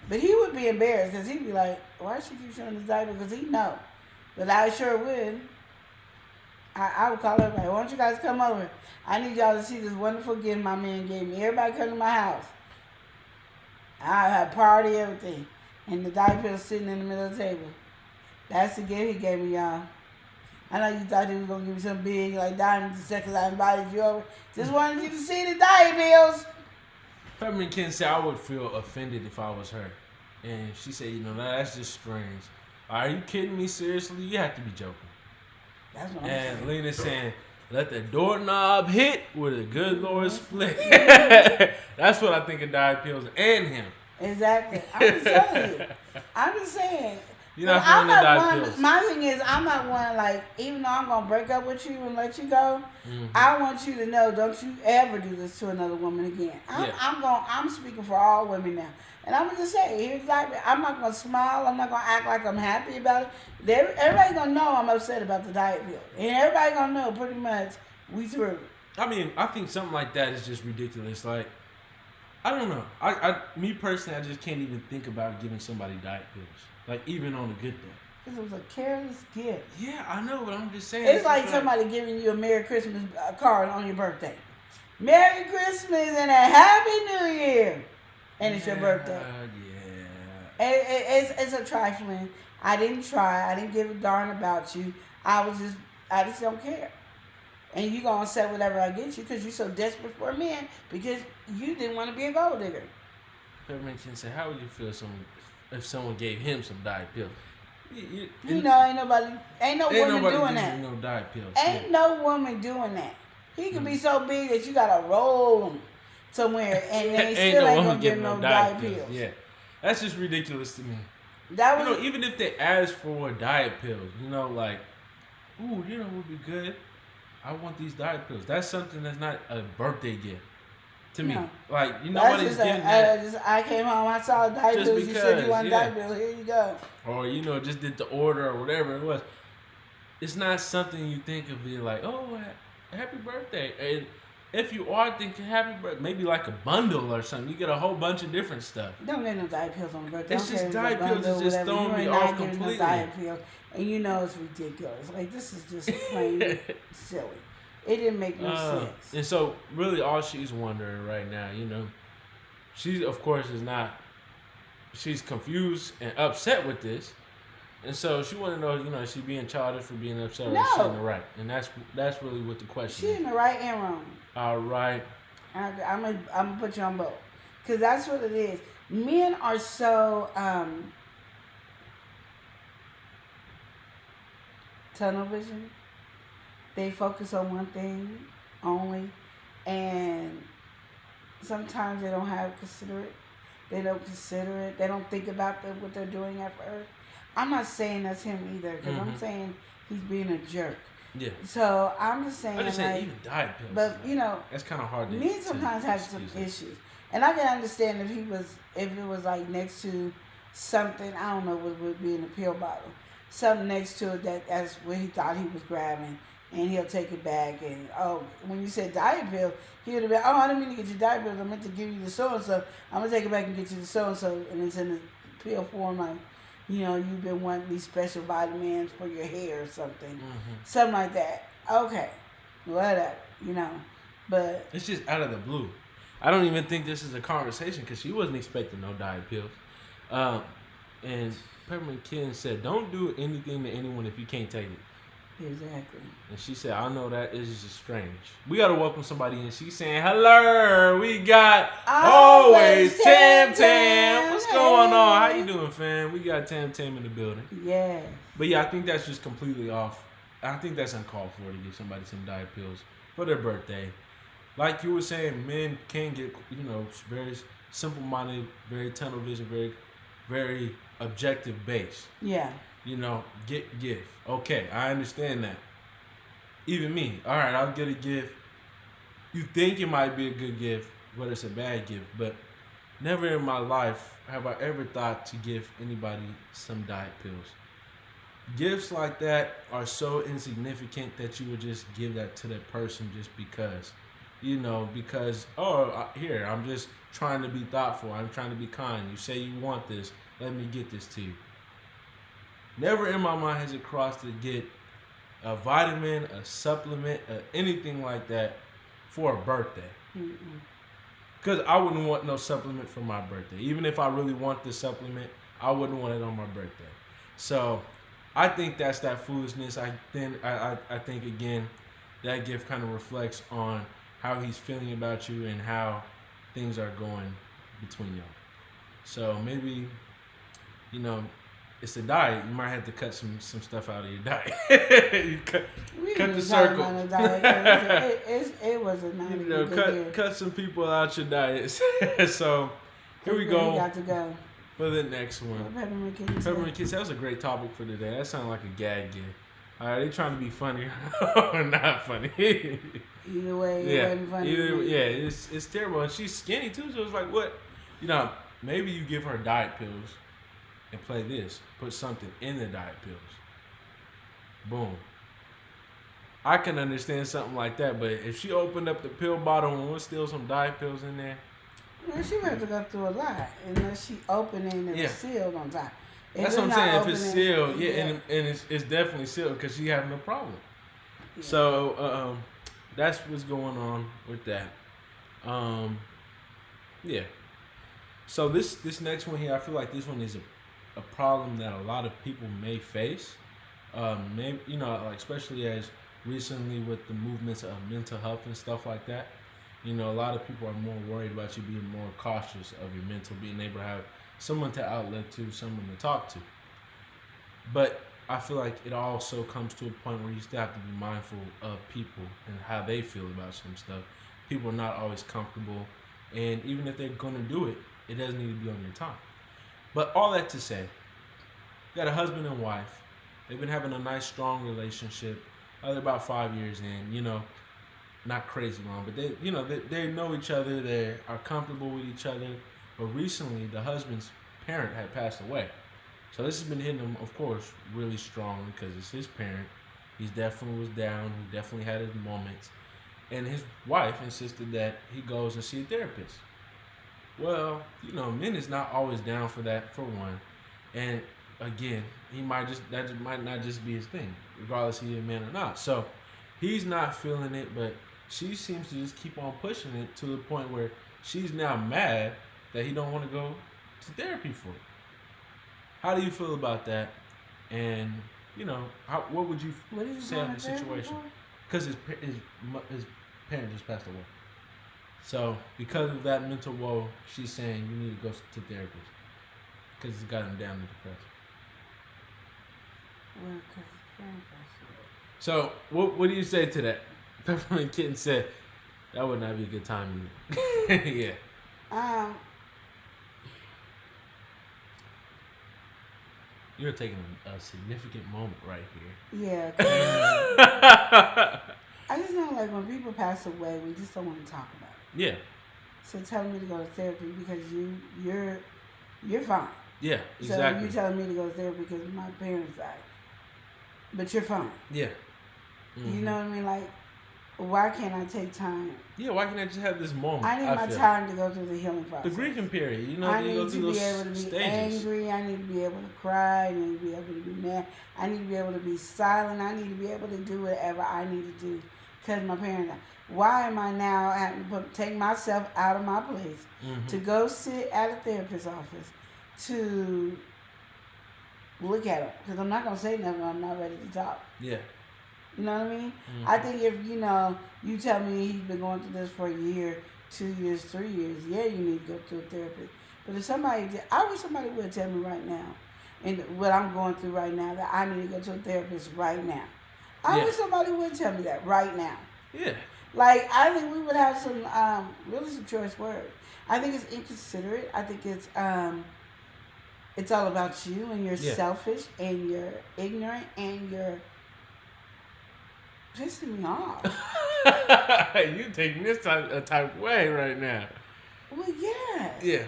But he would be embarrassed because he'd be like, why should you showing his diaper? Because he know. But I sure would. I would call everybody, why don't you guys come over? I need y'all to see this wonderful gift my man gave me. Everybody come to my house. I had a party, everything. And the diaper was sitting in the middle of the table. That's the gift he gave me, y'all. I know you thought he was going to give me something big like diamonds and stuff because I invited you over. Just wanted you to see the diaper bills. Peppermint Ken said I would feel offended if I was her. And she said, that's just strange. Are you kidding me? Seriously? You have to be joking. That's what I'm saying. And Lena's saying, let the doorknob hit with a good Lord split. That's what I think of Diet Pills and him. Exactly. I'm just telling you. I'm just saying. You're not feeling the Diet Pills. My thing is, I'm not one, like, even though I'm going to break up with you and let you go, I want you to know, don't you ever do this to another woman again. I'm speaking for all women now. And I'm going to just say, here's like, I'm not going to smile. I'm not going to act like I'm happy about it. Everybody's going to know I'm upset about the diet pill. And everybody's going to know pretty much we through. I mean, I think something like that is just ridiculous. Like, I don't know. Me personally, I just can't even think about giving somebody diet pills. Like, even on a good day. Because it was a careless gift. Yeah, I know, but I'm just saying. It's like somebody giving you a Merry Christmas card on your birthday. Merry Christmas and a Happy New Year. And it's your birthday. Yeah. It's a trifling. I didn't try. I didn't give a darn about you. I just don't care. And you going to say whatever I get you because you're so desperate for a man because you didn't want to be a gold digger. Peppermint Ken said, how would you feel if someone gave him some diet pills? Ain't no woman doing that. No diet pills. Ain't no woman doing that. He can be so big that you got to roll him somewhere and they still ain't going to give no diet pills. Yeah. That's just ridiculous to me. That was, even if they ask for diet pills, like, ooh, would be good. I want these diet pills. That's something that's not a birthday gift to me. No. Like, nobody's getting that. I came home, I saw diet pills. You said you want diet pills. Here you go. Or, just did the order or whatever it was. It's not something you think of being like, oh, happy birthday. And if you are thinking happy birthday, maybe like a bundle or something. You get a whole bunch of different stuff. Don't get no diet pills on birthday. It's just diet pills. It's just throwing me off completely. No diet pills. And it's ridiculous. Like, this is just plain silly. It didn't make no sense. And so, really, all she's wondering right now, she, of course, is not, she's confused and upset with this. And so, she want to know, is she being childish for being upset or is she in the right? And that's really what the question is. She in the right and wrong. All right. I'm going to put you on both. Because that's what it is. Men are so tunnel vision. They focus on one thing only, and sometimes they don't consider it. They don't consider it. They don't think about what they're doing at first. I'm not saying that's him either, because I'm saying he's being a jerk. Yeah. So I'm just saying, I just say even diet pills. But that's kind of hard. Men sometimes have some issues, and I can understand if it was like next to something, I don't know what would be in the pill bottle, something next to it that's what he thought he was grabbing. And he'll take it back. And, when you said diet pill, he would have been, I didn't mean to get you diet pills. I meant to give you the so-and-so. I'm going to take it back and get you the so-and-so. And it's in the pill form like, you've been wanting these special vitamins for your hair or something. Something like that. Okay. Whatever. But it's just out of the blue. I don't even think this is a conversation because she wasn't expecting no diet pills. And Peppermint Ken said, don't do anything to anyone if you can't take it. Exactly. And she said, I know that is just strange. We got to welcome somebody in. She's saying, hello, we got always Tam Tam. What's going on? How you doing, fam? We got Tam Tam in the building. Yeah. But yeah, I think that's just completely off. I think that's uncalled for to give somebody some diet pills for their birthday. Like you were saying, men can get, very simple-minded, very tunnel vision, very, very objective based. Yeah. Get gift. Okay, I understand that. Even me. All right, I'll get a gift. You think it might be a good gift, but it's a bad gift. But never in my life have I ever thought to give anybody some diet pills. Gifts like that are so insignificant that you would just give that to that person just because. Because, here, I'm just trying to be thoughtful. I'm trying to be kind. You say you want this. Let me get this to you. Never in my mind has it crossed to get a vitamin, a supplement, anything like that for a birthday. Because I wouldn't want no supplement for my birthday. Even if I really want this supplement, I wouldn't want it on my birthday. So I think that's that foolishness. I think, again, that gift kind of reflects on how he's feeling about you and how things are going between y'all. So maybe, it's a diet. You might have to cut some stuff out of your diet. You cut the circle. It was a nice cut some people out your diet. So here we go. You got to go. For the next one. Peppermint Kids. That was a great topic for today. That sounded like a gag gift. All right, they trying to be funny or not funny. Either way, it wasn't funny. It's terrible. And she's skinny too, so it's like, what? Maybe you give her diet pills and play this. Put something in the diet pills. Boom. I can understand something like that, but if she opened up the pill bottle and was still some diet pills in there, she would have to go through a lot unless she opened it and it was sealed on top. That's what I'm saying. If it's sealed, and it's definitely sealed because she having a problem. Yeah. So that's what's going on with that. So this next one here, I feel like this one is a problem that a lot of people may face. Maybe like especially as recently with the movements of mental health and stuff like that. A lot of people are more worried about you being more cautious of your mental, being able to have someone to outlet to, someone to talk to. But I feel like it also comes to a point where you still have to be mindful of people and how they feel about some stuff. People are not always comfortable, and even if they're going to do it, it doesn't need to be on your time. But all that to say, you got a husband and wife. They've been having a nice, strong relationship. They're about 5 years in, not crazy long, but they know each other. They are comfortable with each other. But recently, the husband's parent had passed away. So this has been hitting him, of course, really strongly because it's his parent. He definitely was down. He definitely had his moments. And his wife insisted that he goes and see a therapist. Well, men is not always down for that, for one. And again, that might not just be his thing, regardless if he's a man or not. So he's not feeling it, but she seems to just keep on pushing it to the point where she's now mad that he don't want to go to therapy for it. How do you feel about that? And what would you say in the situation? Because his parent just passed away. So because of that mental woe, she's saying you need to go to therapist because it's got him down and depressed. Well, because his parent passed away. So what do you say to that? Peppermint Kitten said that would not be a good time either. Yeah. You're taking a significant moment right here. Yeah. I just know, like, when people pass away, we just don't want to talk about it. Yeah. So telling me to go to therapy because you're fine. Yeah, exactly. So you're telling me to go to therapy because my parents died. But you're fine. Yeah. Mm-hmm. You know what I mean? Like, why can't I take time? Yeah, why can't I just have this moment? I need my time to go through the healing process. The grieving period, I need to be able to be angry. I need to be able to cry. I need to be able to be mad. I need to be able to be silent. I need to be able to do whatever I need to do because my parents died. Why am I now having to take myself out of my place to go sit at a therapist's office to look at them? Because I'm not going to say nothing when I'm not ready to talk. Yeah. You know what I mean? I think if, you tell me he's been going through this for a year, 2 years, 3 years, yeah, you need to go to a therapist. But if I wish somebody would tell me right now, and what I'm going through right now, that I need to go to a therapist right now. I wish somebody would tell me that right now. Yeah. Like, I think we would have some, really some choice words. I think it's inconsiderate. I think it's all about you, and you're selfish, and you're ignorant, and you're pissing me off. You taking this type of way right now. Well, yes. Yeah.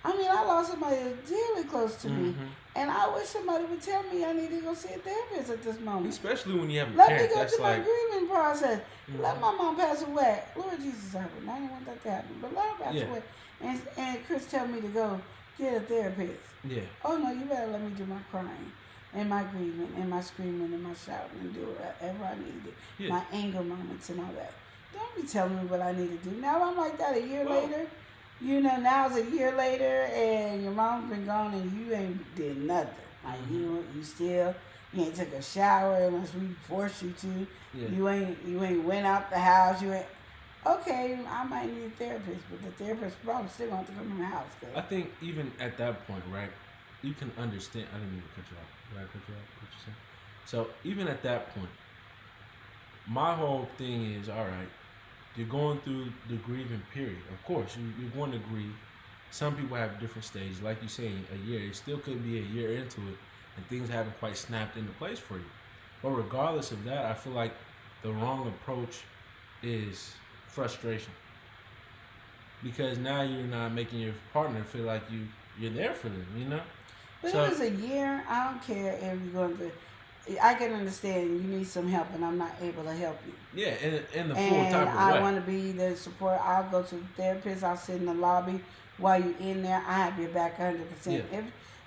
I mean, I lost somebody that's dearly close to me, and I wish somebody would tell me I need to go see a therapist at this moment. Especially when you have a Let parent me go that's through my like, grieving process. Let my mom pass away. Lord Jesus, I didn't want that to happen, but let her pass away. And Chris tell me to go get a therapist. yeah, Oh no, you better let me do my crying and my grieving and my screaming and my shouting and do whatever I need to do. My anger moments and all that. Don't be telling me what I need to do. Now I'm like that a year later. You know, now it's a year later and your mom's been gone and you ain't did nothing. Like you ain't took a shower unless we forced you to. Yeah. You ain't went out the house. You ain't. Okay, I might need a therapist, but the therapist probably still going to come in the house. I think even at that point, right, you can understand. I didn't mean to cut you off. Did I cut you off? What you saying? So even at that point, my whole thing is, all right, you're going through the grieving period. Of course, you're going to grieve. Some people have different stages. Like you say, a year. It still could be a year into it, and things haven't quite snapped into place for you. But regardless of that, I feel like the wrong approach is frustration, because now you're not making your partner feel like you're there for them, you know. But so, if it's a year, I don't care if you're going to. I can understand you need some help, and I'm not able to help you. Yeah, in the full type of way. I want to be the support. I'll go to the therapist. I'll sit in the lobby while you're in there. I have your back 100%. Yeah.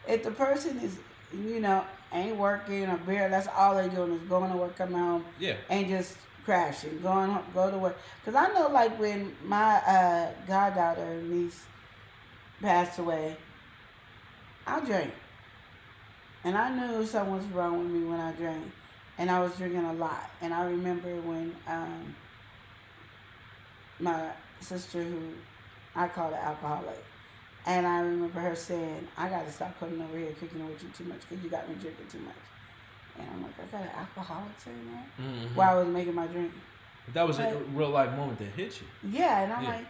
If the person is, you know, ain't working or bare, that's all they doing is going to work, coming home, and just crashing, go to work. Because I know, like, when my goddaughter, niece, passed away, I drank. And I knew something was wrong with me when I drank. And I was drinking a lot. And I remember when my sister, who I called an alcoholic, and I remember her saying, I got to stop coming over here kicking with you too much because you got me drinking too much. And I'm like, I got an alcoholic saying that? While I was making my drink. But that was a real life moment that hit you. Yeah, and I'm like,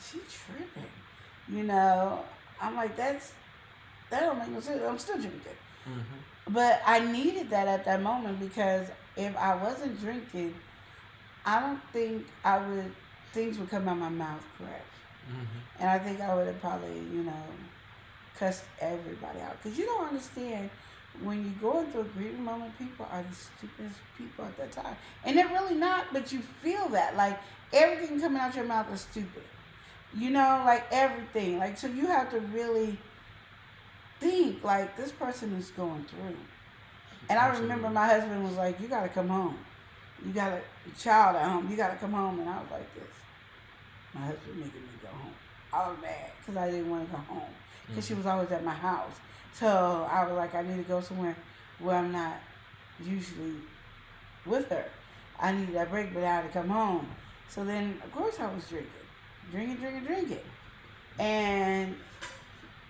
she tripping. You know, I'm like, that don't make no sense. I'm still drinking. But I needed that at that moment, because if I wasn't drinking, I don't think things would come out my mouth correct. And I think I would have probably, you know, cussed everybody out. Because you don't understand, when you're going through a grieving moment, people are the stupidest people at that time. And they're really not, but you feel that. Like, everything coming out your mouth is stupid. You know, like everything. Like, so you have to really think, like, this person is going through. And I remember my husband was like, you got to come home. You got a child at home. You got to come home. And I was like this. My husband making me go home. I was mad because I didn't want to go home. Because she was always at my house. So I was like, I need to go somewhere where I'm not usually with her. I needed that break, but I had to come home. So then, of course, I was drinking. And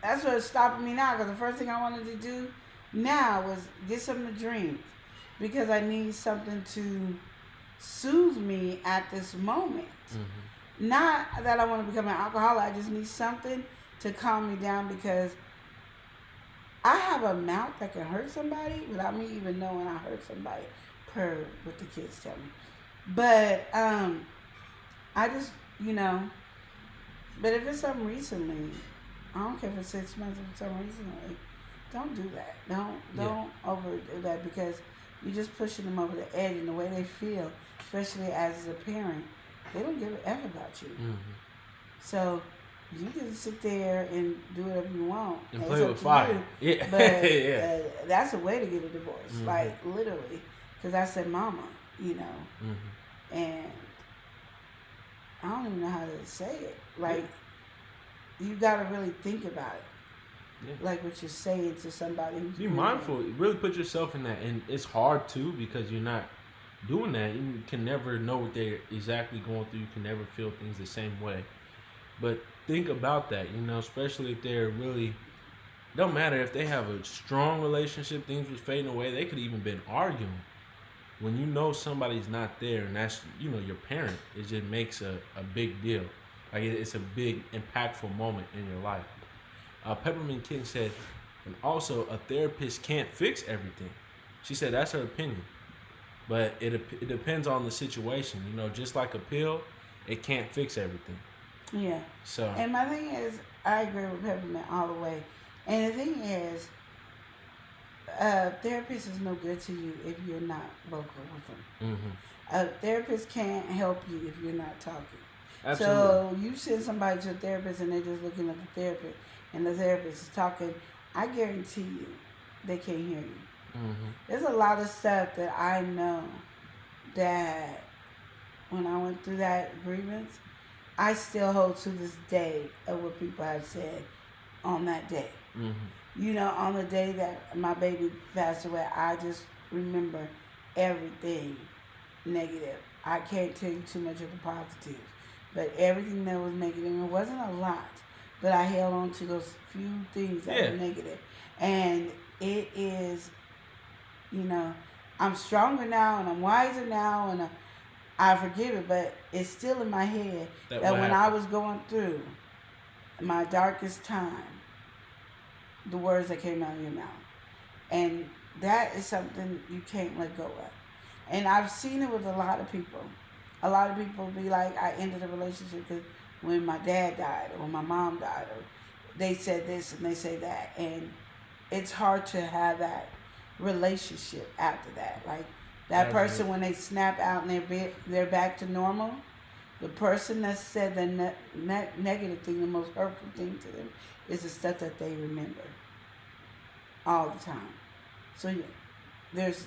that's what's stopping me now, because the first thing I wanted to do now was get something to drink, because I need something to soothe me at this moment. Not that I want to become an alcoholic. I just need something to calm me down, because I have a mouth that can hurt somebody without me even knowing I hurt somebody, per what the kids tell me. But I just, you know, but if it's something recently, I don't care if it's 6 months, if it's something recently, don't do that. Don't overdo that, because you're just pushing them over the edge, and the way they feel, especially as a parent, they don't give a F about you. So you can sit there and do whatever you want. And play with fire. But that's a way to get a divorce. Like, literally. Because I said mama, you know. And I don't even know how to say it. Like, you got to really think about it. Like what you're saying to somebody who's... Be mindful. Really put yourself in that. And it's hard, too, because you're not doing that. You can never know what they're exactly going through. You can never feel things the same way. But think about that, you know, especially if they're really... Don't matter if they have a strong relationship, things was fading away. They could even been arguing. When you know somebody's not there, and that's, you know, your parent, it just makes a big deal. Like, it's a big, impactful moment in your life. Peppermint King said, and also, a therapist can't fix everything. She said that's her opinion. But it depends on the situation. You know, just like a pill, it can't fix everything. Yeah. So. And my thing is, I agree with Peppermint all the way. And the thing is, therapist is no good to you if you're not vocal with them. A therapist can't help you if you're not talking. Absolutely. So you send somebody to a therapist and they're just looking at the therapist and the therapist is talking, I guarantee you they can't hear you. There's a lot of stuff that I know that when I went through that grievance, I still hold to this day of what people have said on that day. You know, on the day that my baby passed away, I just remember everything negative. I can't tell you too much of the positives, but everything that was negative, it wasn't a lot, but I held on to those few things that were negative. And it is, you know, I'm stronger now and I'm wiser now and I forgive it, but it's still in my head that when I was going through my darkest time, the words that came out of your mouth. And that is something you can't let go of. And I've seen it with a lot of people. A lot of people be like, I ended a relationship because when my dad died or my mom died, or they said this and they say that. And it's hard to have that relationship after that. Like that person, when they snap out and they're back to normal, the person that said the negative thing, the most hurtful thing to them, is the stuff that they remember all the time. So yeah, there's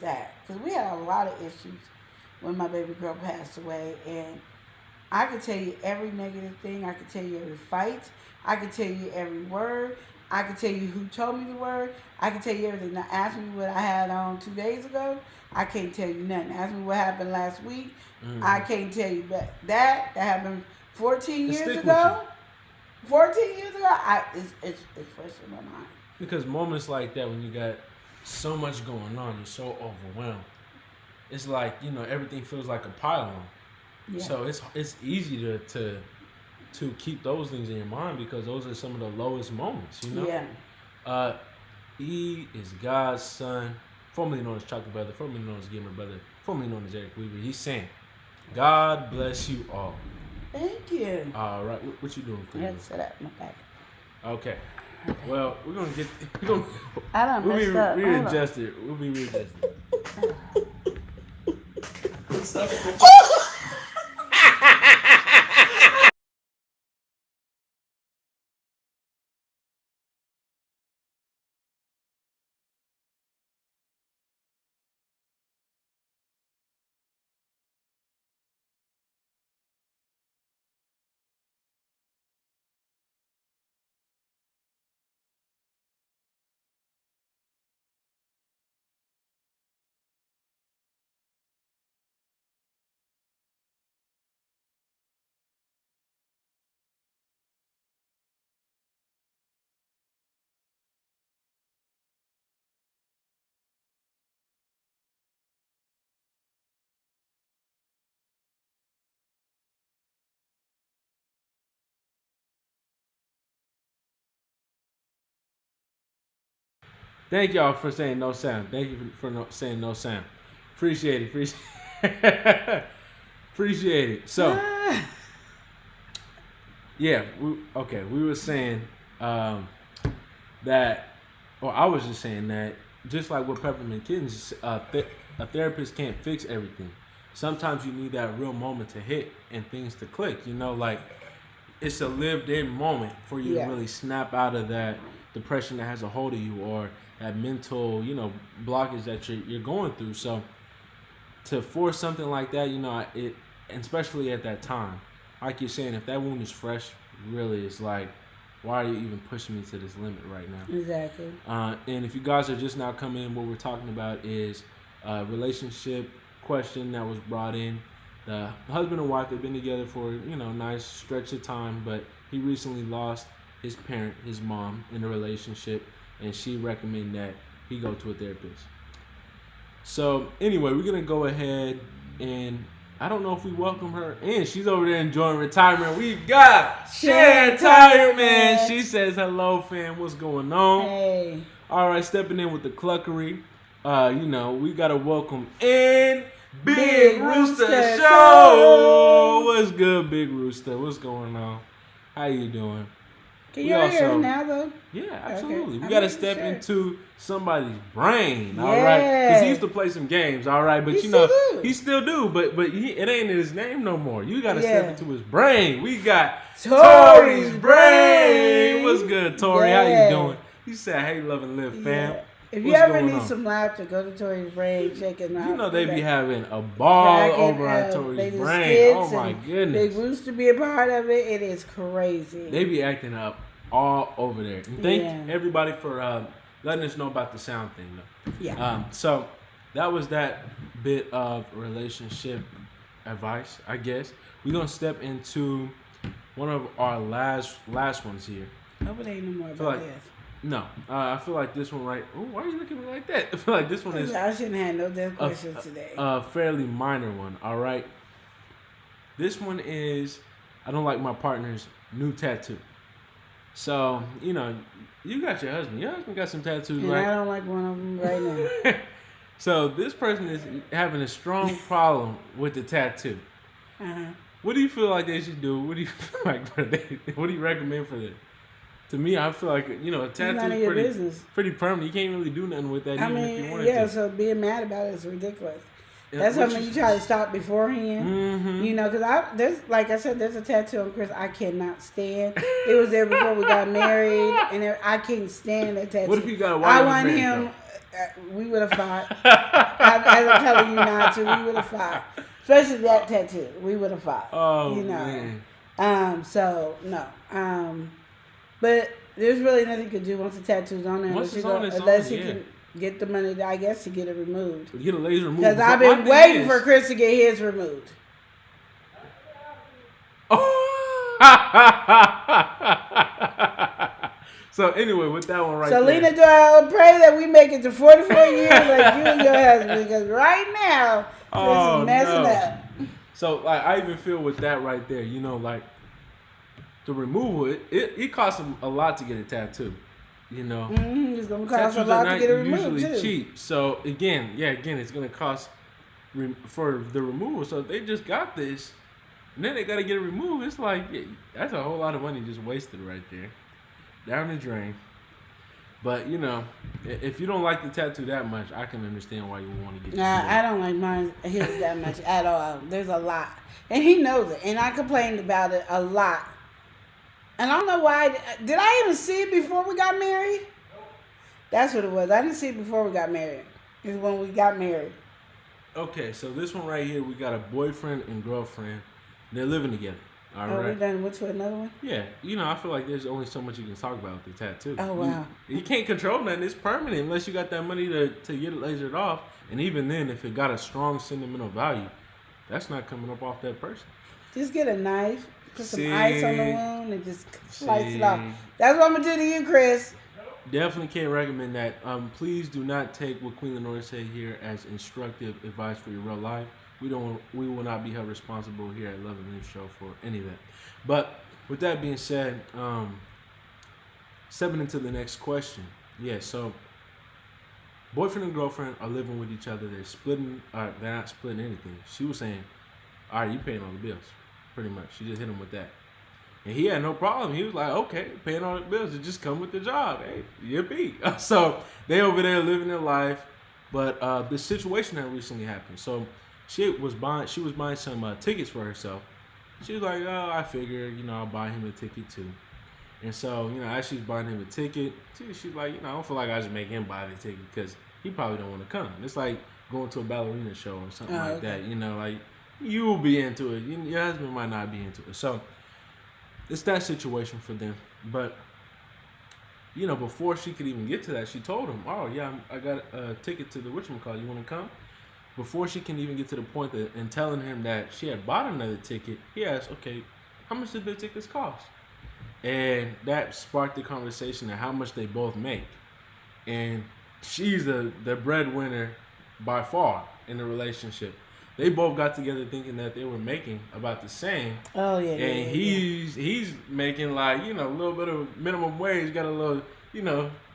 that. Because we had a lot of issues when my baby girl passed away, and I could tell you every negative thing. I could tell you every fight. I could tell you every word. I could tell you who told me the word. I could tell you everything. Now ask me what I had on 2 days ago. I can't tell you nothing. Ask me what happened last week. I can't tell you. But that happened 14 years ago. 14 years ago, it's fresh in my mind. Because moments like that, when you got so much going on, you're so overwhelmed. It's like, you know, everything feels like a pile-on. Yeah. So it's easy to keep those things in your mind because those are some of the lowest moments, you know? Yeah. He is God's son, formerly known as Chocolate Brother, formerly known as Gamer Brother, formerly known as Eric Weaver. He's saying, God bless you all. Thank you. All right. What you doing, Chris? I had to set up my back. Okay. Well, we're going to get... I done messed up. Readjusted. We'll be readjusted. Thank y'all for saying no sound. Thank you for saying no sound. Appreciate it. Appreciate it. So, yeah, we were saying that, or I was just saying that, just like with Peppermint Kittens, a therapist can't fix everything. Sometimes you need that real moment to hit and things to click. You know, like it's a lived-in moment for you to really snap out of that depression that has a hold of you, or that mental, you know, blockage that you're going through. So to force something like that, you know, it, especially at that time, like you're saying, if that wound is fresh, really, it's like, why are you even pushing me to this limit right now? Exactly. And if you guys are just now coming in, what we're talking about is a relationship question that was brought in. The husband and wife, they've been together for, you know, a nice stretch of time, but he recently lost his parent, his mom, in a relationship, and she recommended that he go to a therapist. So anyway, we're gonna go ahead and I don't know if we welcome her in. She's over there enjoying retirement. We've got Sharon Retirement. She says, hello, fam. What's going on? Hey. All right, stepping in with the cluckery. You know, we got to welcome in Big Rooster Show. What's good, Big Rooster? What's going on? How you doing? Can you hear it now, though? Yeah, absolutely. Okay. We got to step into somebody's brain, all right? Because he used to play some games, all right? But, he still do. But it ain't in his name no more. You got to step into his brain. We got Tori's brain. What's good, Tori? How you doing? He said, hey, love and live, fam. If you ever need some laughter, go to Tori's brain, check it out. You know they be having a ball over at Tori's brain. Oh, my goodness. Big Rooster be a part of it. It is crazy. They be acting up all over there. And thank everybody for letting us know about the sound thing, though. Yeah. So that was that bit of relationship advice, I guess. We're going to step into one of our last ones here. Hope it ain't no more about this. No, I feel like this one why are you looking at me like that? I feel like this one is... I shouldn't have no death questions today. A fairly minor one, all right? This one is, I don't like my partner's new tattoo. So, you got your husband. Your husband got some tattoos, and right? I don't like one of them right now. So, this person is having a strong problem with the tattoo. Uh-huh. What do you feel like they should do? What do you feel like what do you recommend for them? To me, I feel like, a tattoo is pretty permanent. You can't really do nothing with that if you wanted to. So being mad about it is ridiculous. That's something you try to stop beforehand. Mm-hmm. Because like I said, there's a tattoo on Chris I cannot stand. It was there before we got married, and I can't stand that tattoo. What if you got a wife? I want him. We would have fought. As I'm telling you not to, we would have fought. Especially that tattoo, we would have fought. Oh, man. So no. But there's really nothing you can do once the tattoo's on there. Unless you can get the money, I guess, to get it removed. Get a laser removed. Because I've been waiting for Chris to get his removed. So anyway, with that one right there. So Lena, do I pray that we make it to 44 years like you and your husband? Because right now, Chris is messing up. So like I even feel with that right there, the removal, it costs them a lot to get a tattoo, It's going to cost a lot to get it removed, usually cheap. So, again, it's going to cost for the removal. So, if they just got this, and then they got to get it removed, it's like, that's a whole lot of money just wasted right there. Down the drain. But, if you don't like the tattoo that much, I can understand why you want to get it. I don't like his that much at all. There's a lot. And he knows it. And I complained about it a lot. And I don't know why. Did I even see it before we got married? That's what it was. I didn't see it before we got married. It was when we got married. Okay, so this one right here, we got a boyfriend and girlfriend. They're living together. All right. We done went to another one? Yeah. I feel like there's only so much you can talk about with the tattoo. Oh, wow. You can't control nothing. It's permanent unless you got that money to get it lasered off. And even then, if it got a strong sentimental value, that's not coming up off that person. Just get a knife. Put some ice on the wound and just slice it off. That's what I'm going to do to you, Chris. Definitely can't recommend that. Please do not take what Queen Lenore said here as instructive advice for your real life. We will not be held responsible here at Love and Live Show for any of that. But with that being said, stepping into the next question. Yeah, so boyfriend and girlfriend are living with each other. They're splitting. They're not splitting anything. She was saying, all right, you paying all the bills. Pretty much. She just hit him with that. And he had no problem. He was like, okay, paying all the bills. It just come with the job. Hey, yippee. So they over there living their life. But the situation that recently happened. So she was buying some tickets for herself. She was like, oh, I figured, I'll buy him a ticket too. And so, as she's buying him a ticket, she's like, I don't feel like I should make him buy the ticket because he probably don't want to come. It's like going to a ballerina show or something like that. Like, you will be into it. Your husband might not be into it. So it's that situation for them. But, before she could even get to that, she told him, oh, yeah, I got a ticket to the whatchamacallit. You want to come? Before she can even get to the point and telling him that she had bought another ticket, he asked, okay, how much did the tickets cost? And that sparked the conversation of how much they both make. And she's the breadwinner by far in the relationship. They both got together thinking that they were making about the same. Oh, yeah. And he's making like, a little bit of minimum wage, got a little,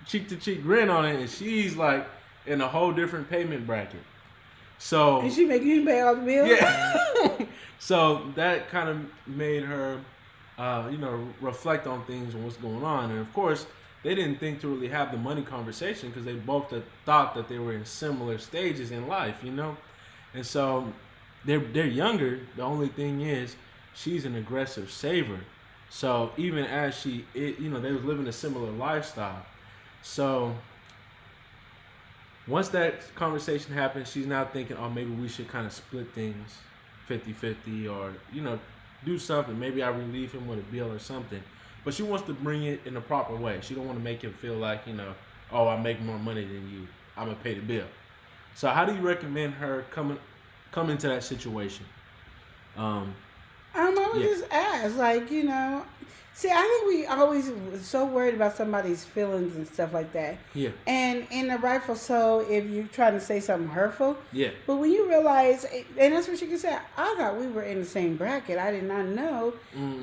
cheek-to-cheek grin on it. And she's like in a whole different payment bracket. So And she make you pay all the bills? yeah. So that kind of made her, reflect on things and what's going on. And of course, they didn't think to really have the money conversation because they both had thought that they were in similar stages in life, And so they're younger. The only thing is, she's an aggressive saver. So even as they was living a similar lifestyle. So once that conversation happened, she's now thinking, oh, maybe we should kind of split things 50-50 or, do something. Maybe I relieve him with a bill or something. But she wants to bring it in a proper way. She don't want to make him feel like, oh, I make more money than you. I'm going to pay the bill. So how do you recommend her come into that situation? I would just ask, see, I think we always so worried about somebody's feelings and stuff like that. Yeah. And in the rightful so, if you're trying to say something hurtful. Yeah. But when you realize, and that's what she can say, I thought we were in the same bracket. I did not know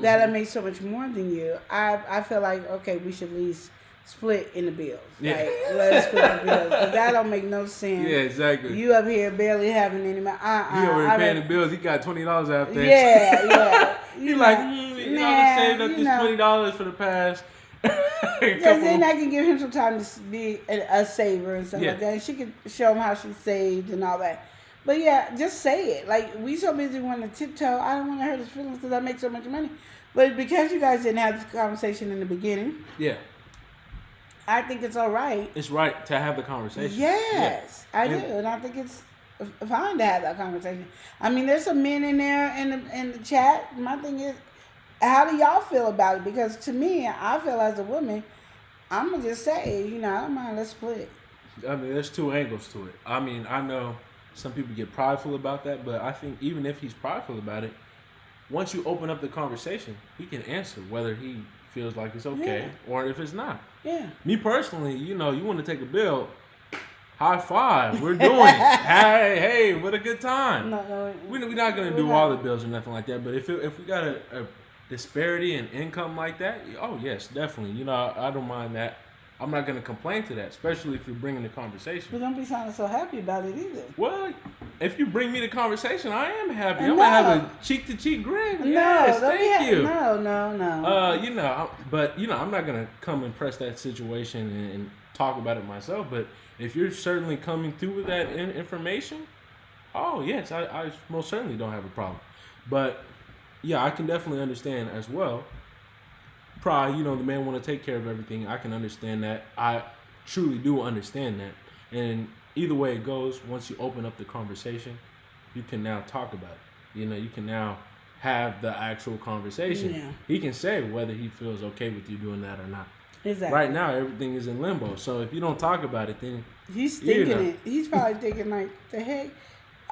that I made so much more than you. I feel like, okay, we should at least split in the bills. Yeah. Let's split the bills. Because that don't make no sense. Yeah, exactly. You up here barely having any money. He over here paying the bills. He got $20 out there. Yeah. You like, I saved up this $20 for the past. Because then I can give him some time to be a saver and stuff like that. And she can show him how she saved and all that. But yeah, just say it. Like, we so busy wanting to tiptoe. I don't want to hurt his feelings because I make so much money. But because you guys didn't have this conversation in the beginning. Yeah. I think it's all right. It's right to have the conversation. Yes, I do. And I think it's fine to have that conversation. I mean, there's some men in there in the chat. My thing is, how do y'all feel about it? Because to me, I feel as a woman, I'm going to just say, I don't mind, let's split it. I mean, there's two angles to it. I mean, I know some people get prideful about that, but I think even if he's prideful about it, once you open up the conversation, he can answer whether he feels like it's okay or if it's not. Yeah. Me personally, you want to take a bill, high five. We're doing it. Hey, what a good time. No, we're not going to do all the bills or nothing like that. But if we got a disparity in income like that, oh, yes, definitely. I don't mind that. I'm not going to complain to that, especially if you're bringing the conversation. But don't be sounding so happy about it either. Well, if you bring me the conversation, I am happy. I'm going to have a cheek-to-cheek grin. Yes, thank you. No. But I'm not going to come and press that situation and talk about it myself. But if you're certainly coming through with that information, oh, yes, I most certainly don't have a problem. But, yeah, I can definitely understand as well. Probably, the man want to take care of everything. I can understand that. I truly do understand that. And either way it goes, once you open up the conversation, you can now talk about it. You can now have the actual conversation. Yeah. He can say whether he feels okay with you doing that or not. Exactly. Right now, everything is in limbo. So if you don't talk about it, then he's thinking it. He's probably thinking like, the heck.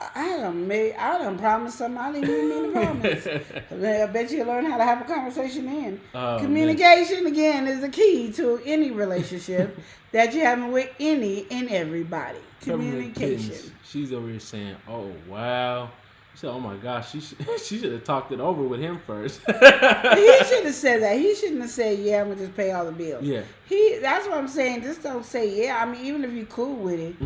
I done promised something I didn't even mean to promise. I bet you learn how to have a conversation then. Communication, again, is the key to any relationship that you're having with any and everybody. Communication. She's over here saying, oh, wow. She said, oh, my gosh, she should have talked it over with him first. He should have said that. He shouldn't have said, yeah, I'm going to just pay all the bills. Yeah. That's what I'm saying. Just don't say, yeah. I mean, even if you're cool with it,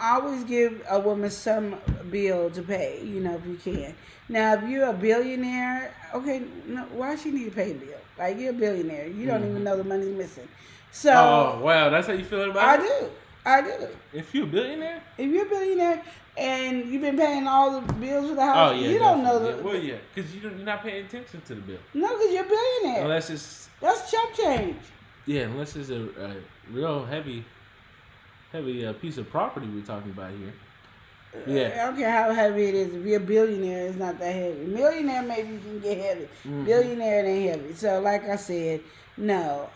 always give a woman some bill to pay, if you can. Now, if you're a billionaire, okay, no, why she need to pay a bill? Like, you're a billionaire. You don't even know the money's missing. So. Oh, wow. That's how you feel about it? I do. If you're a billionaire? If you're a billionaire and you've been paying all the bills for the house, you don't know because you're not paying attention to the bill. No, because you're a billionaire. Unless it's... That's chump change. Yeah, unless it's a real heavy piece of property we're talking about here. Yeah. I don't care how heavy it is. If you're a billionaire, it's not that heavy. Millionaire, maybe you can get heavy. Mm-hmm. Billionaire, it ain't heavy. So, like I said, no.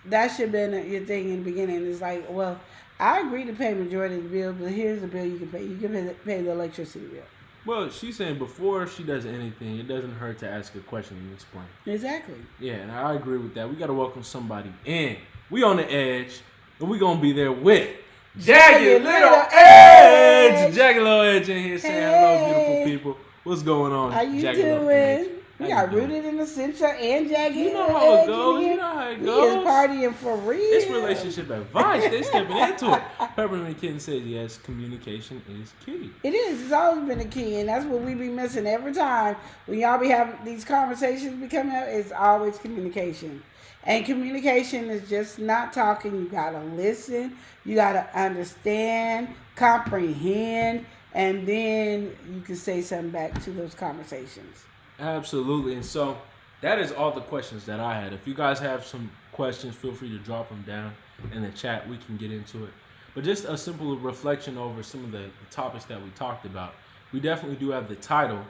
That should have been your thing in the beginning. It's like, well, I agree to pay majority of the bill, but here's the bill you can pay. You can pay the electricity bill. Well, she's saying before she does anything, it doesn't hurt to ask a question and explain. Exactly. Yeah, and I agree with that. We got to welcome somebody in. We on the edge, and we going to be there with Jagged Little Edge. Jagged Little Edge in here saying hello, beautiful people. What's going on? How you doing? We got Rooted in the Central and Jagged. You know how it goes. You know how it We goes. is partying for real. It's relationship advice. They stepping into it. Peppermint Kitten says yes, communication is key. It is. It's always been a key, and that's what we be missing every time when y'all be having these conversations be coming up. It's always communication, and communication is just not talking. You gotta listen. You gotta understand, comprehend, and then you can say something back to those conversations. Absolutely. And so that is all the questions that I had. If you guys have some questions, feel free to drop them down in the chat. We can get into it. But just a simple reflection over some of the topics that we talked about. We definitely do have the title,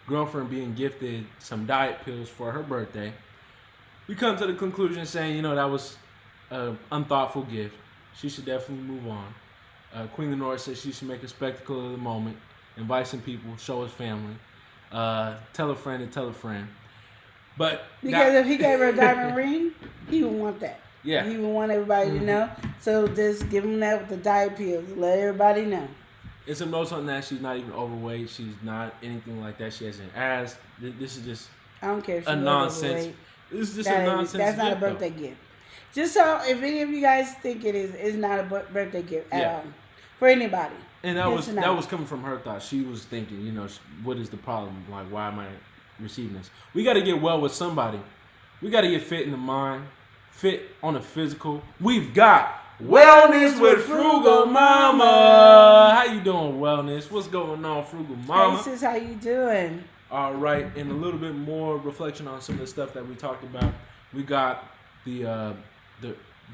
girlfriend being gifted some diet pills for her birthday. We come to the conclusion saying, that was an unthoughtful gift. She should definitely move on. Queen Lenora says she should make a spectacle of the moment. Invite some people, show his family, tell a friend and tell a friend. But because if he gave her a diamond ring, he would want that. Yeah. He would want everybody to know. So just give him that with the diet pills. Let everybody know. It's a note on that. She's not even overweight. She's not anything like that. She has an ass. This is just I don't care if she a was nonsense. overweight. This is just a nonsense That's not a gift, birthday though. gift. Just so if any of you guys think it is, it's not a birthday gift at Yeah. all for anybody. And that It's was not. coming from her thoughts. She was thinking, what is the problem? Like, why am I receiving this? We got to get well with somebody. We got to get fit in the mind, fit on the physical. We've got Wellness with Frugal Mama. How you doing, Wellness? What's going on, Frugal Mama? Hey sis, how you doing? All right, and a little bit more reflection on some of the stuff that we talked about. We got the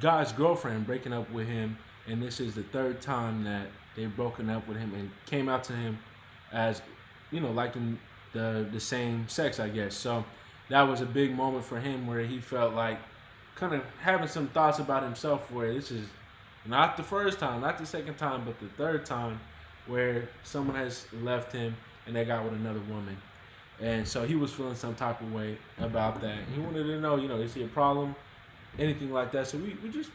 guy's girlfriend breaking up with him, and this is the third time that they've broken up with him and came out to him as, liking the same sex, I guess. So that was a big moment for him where he felt like kind of having some thoughts about himself where this is not the first time, not the second time, but the third time where someone has left him and they got with another woman. And so he was feeling some type of way about that. He wanted to know, is he a problem? Anything like that. So we just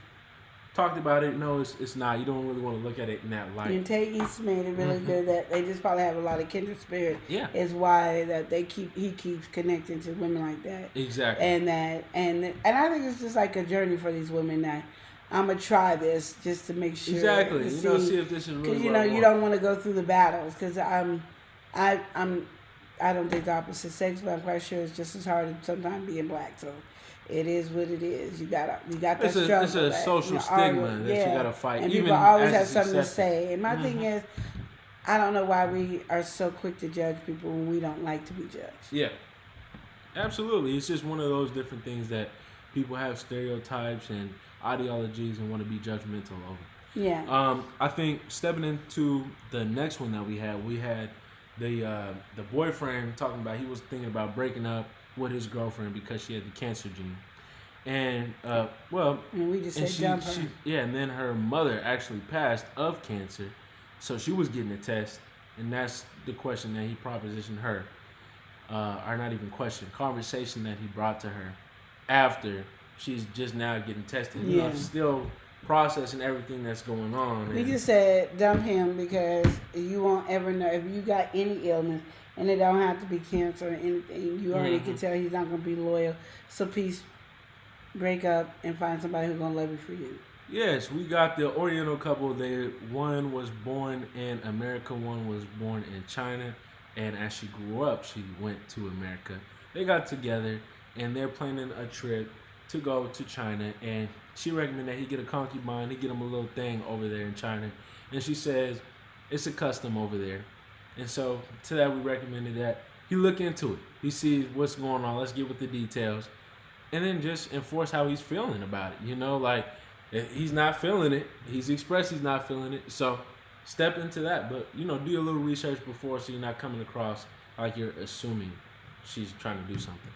talked about it. No, it's not. You don't really want to look at it in that light. And Taggy's made it really good that they just probably have a lot of kindred spirit. Yeah. Is why that he keeps connecting to women like that. Exactly. And I think it's just like a journey for these women that I'm gonna try this just to make sure. Exactly. To See if this is really. Because you don't want to go through the battles. Because I don't think the opposite sex, but I'm quite sure it's just as hard as sometimes being black. So it is what it is. You got that struggle. It's a social stigma that you gotta fight. And even people always as have it's something to accepted. say. And my thing is, I don't know why we are so quick to judge people when we don't like to be judged. Yeah, absolutely. It's just one of those different things that people have stereotypes and ideologies and want to be judgmental over. Yeah. I think stepping into the next one that we had the boyfriend talking about he was thinking about breaking up with his girlfriend because she had the cancer gene. And and we just said jump her. And then her mother actually passed of cancer, so she was getting a test, and that's the question that he propositioned her, or not even question, conversation that he brought to her after she's just now getting tested. Still processing everything that's going on. We just said dump him because you won't ever know if you got any illness, and it don't have to be cancer or anything. You already can tell he's not gonna be loyal. So peace, break up, and find somebody who's gonna love you for you. Yes, we got the Oriental couple there. One was born in America, one was born in China, and as she grew up, she went to America. They got together, and they're planning a trip to go to China, and she recommended that he get a concubine, he get him a little thing over there in China, and she says it's a custom over there. And so to that we recommended that he look into it. He sees what's going on. Let's get with the details, and then just enforce how he's feeling about it. Like if he's not feeling it, he's expressed he's not feeling it. So step into that, but do a little research before, so you're not coming across like you're assuming she's trying to do something.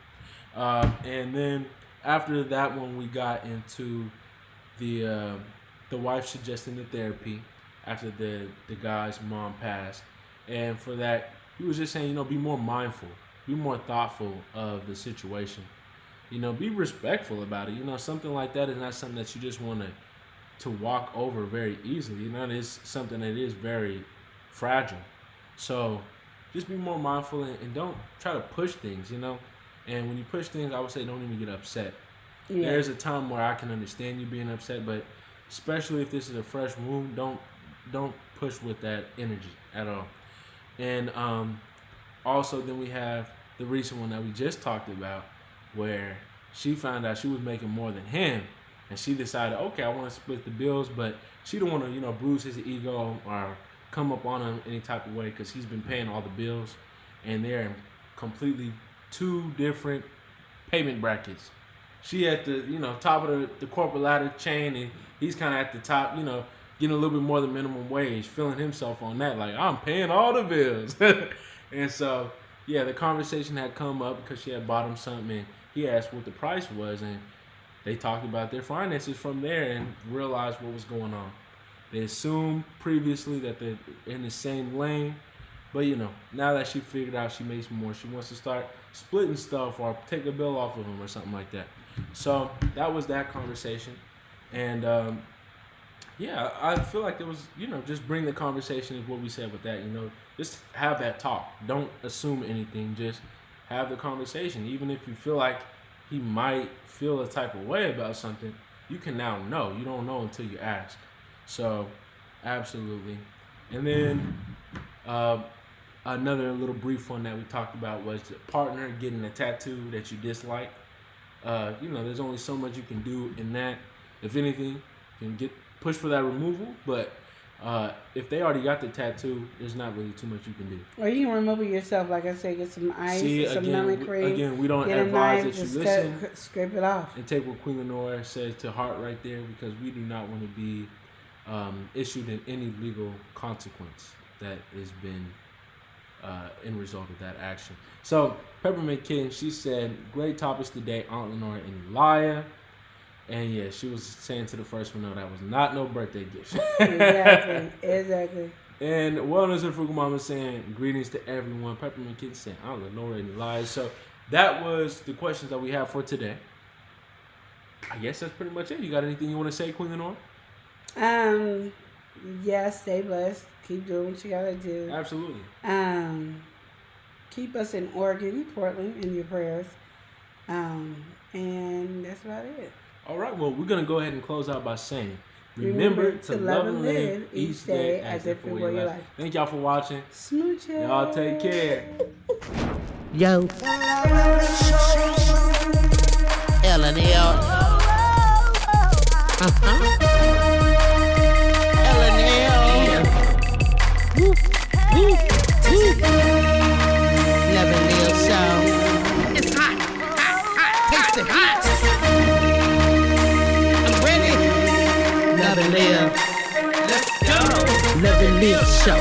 And then after that one, we got into the wife suggesting the therapy after the guy's mom passed. And for that, he was just saying, be more mindful, be more thoughtful of the situation. Be respectful about it. Something like that is not something that you just want to walk over very easily. It's something that is very fragile. So just be more mindful and don't try to push things, you know. And when you push things, I would say don't even get upset. Yeah. There's a time where I can understand you being upset, but especially if this is a fresh wound, don't push with that energy at all. And also then we have the recent one that we just talked about, where she found out she was making more than him, and she decided, okay, I want to split the bills, but she don't want to, you know, bruise his ego or come up on him any type of way, because he's been paying all the bills, and they're in completely two different payment brackets. She at the, you know, top of the corporate ladder chain, and he's kind of at the top, you know, getting a little bit more than minimum wage, feeling himself on that, like, I'm paying all the bills. And so, yeah, the conversation had come up because she had bought him something, and he asked what the price was, and they talked about their finances from there and realized what was going on. They assumed previously that they're in the same lane, but, you know, now that she figured out she makes more, she wants to start splitting stuff or take a bill off of him or something like that. So that was that conversation. And yeah, I feel like it was, you know, just bring the conversation is what we said with that, you know, just have that talk. Don't assume anything, just have the conversation. Even if you feel like he might feel a type of way about something, you can now know. You don't know until you ask. So absolutely. And then another little brief one that we talked about was the partner getting a tattoo that you dislike. You know, there's only so much you can do in that. If anything, you can push for that removal, but if they already got the tattoo, there's not really too much you can do. Or you can remove it yourself, like I said, get some ice, some numbing cream. Again, we don't get advise knife, that you listen. Scrape it off. And take what Queen Lenore says to heart right there, because we do not want to be issued in any legal consequence that has been in result of that action. So Peppermint Kitten, she said, great topics today, Aunt Lenore and Elia. And yeah, she was saying to the first one, no, that was not no birthday gift. Exactly. And Wellness and Frugal Mama saying, greetings to everyone. Peppermint Kitten saying, Aunt Lenore and Elia. So that was the questions that we have for today. I guess that's pretty much it. You got anything you want to say, Queen Lenore? Yeah, stay blessed. Keep doing what you gotta do. Absolutely. Keep us in Oregon, Portland, in your prayers. And that's about it. All right, well, we're going to go ahead and close out by saying, remember to love and live each day as if it were your life. Thank y'all for watching. Smooches. Y'all take care. Yo. L&L. L&L. Woo. Woo. Woo. Love and live show. It's hot. Hot. Hot. Taste the hot. I'm ready. Love and live. Let's go. Love and live show.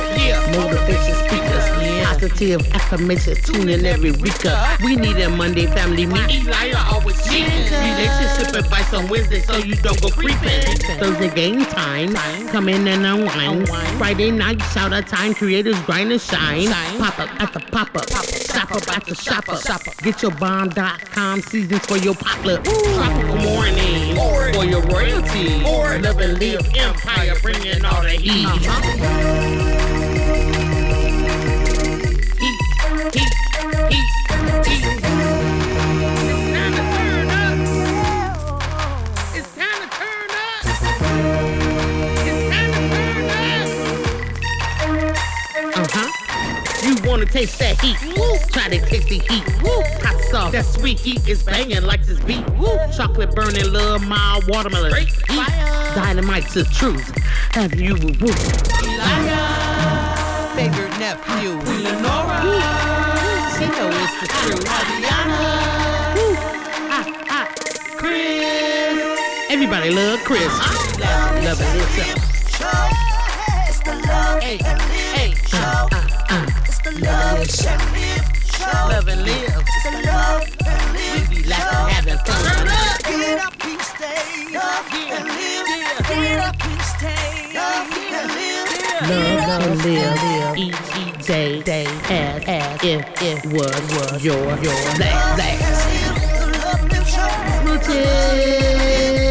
Motivation speakers. Positive affirmation. Tune in every week. We need a Monday family meeting. Elijah always cheating. Relationship advice on Wednesday so you don't go creeping. Thursday game time. Come in and unwind. Friday night shout out time. Creators grind and shine. Pop up at the pop up. Shop up at the shop up. Get your bomb.com seasons for your potluck. Tropical morning for your royalty. Love and live empire bringing all the heat. Wanna taste that heat? Woo. Try to taste the heat. Woo. Hot sauce, that sweet heat is banging like this beat. Woo. Chocolate burning, love, mild watermelon. Heat. Dynamite's the truth. Have you woo? Elijah, favorite nephew. Lenora, she know it's the truth. Chris, everybody love Chris. Love and live show. It's the love Hey, and live hey, show. It's the love and live show. love and live. It's the love and live We be laughing, having fun. Get up and stay up and live. Get up and stay up and live. Love and live each day as if it was your last. The love and live show. Smooches.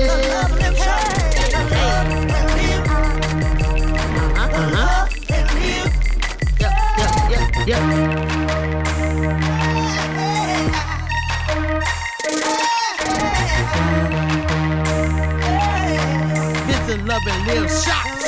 The love and live show. Love and live. Yep. Visit Love and Live Shop.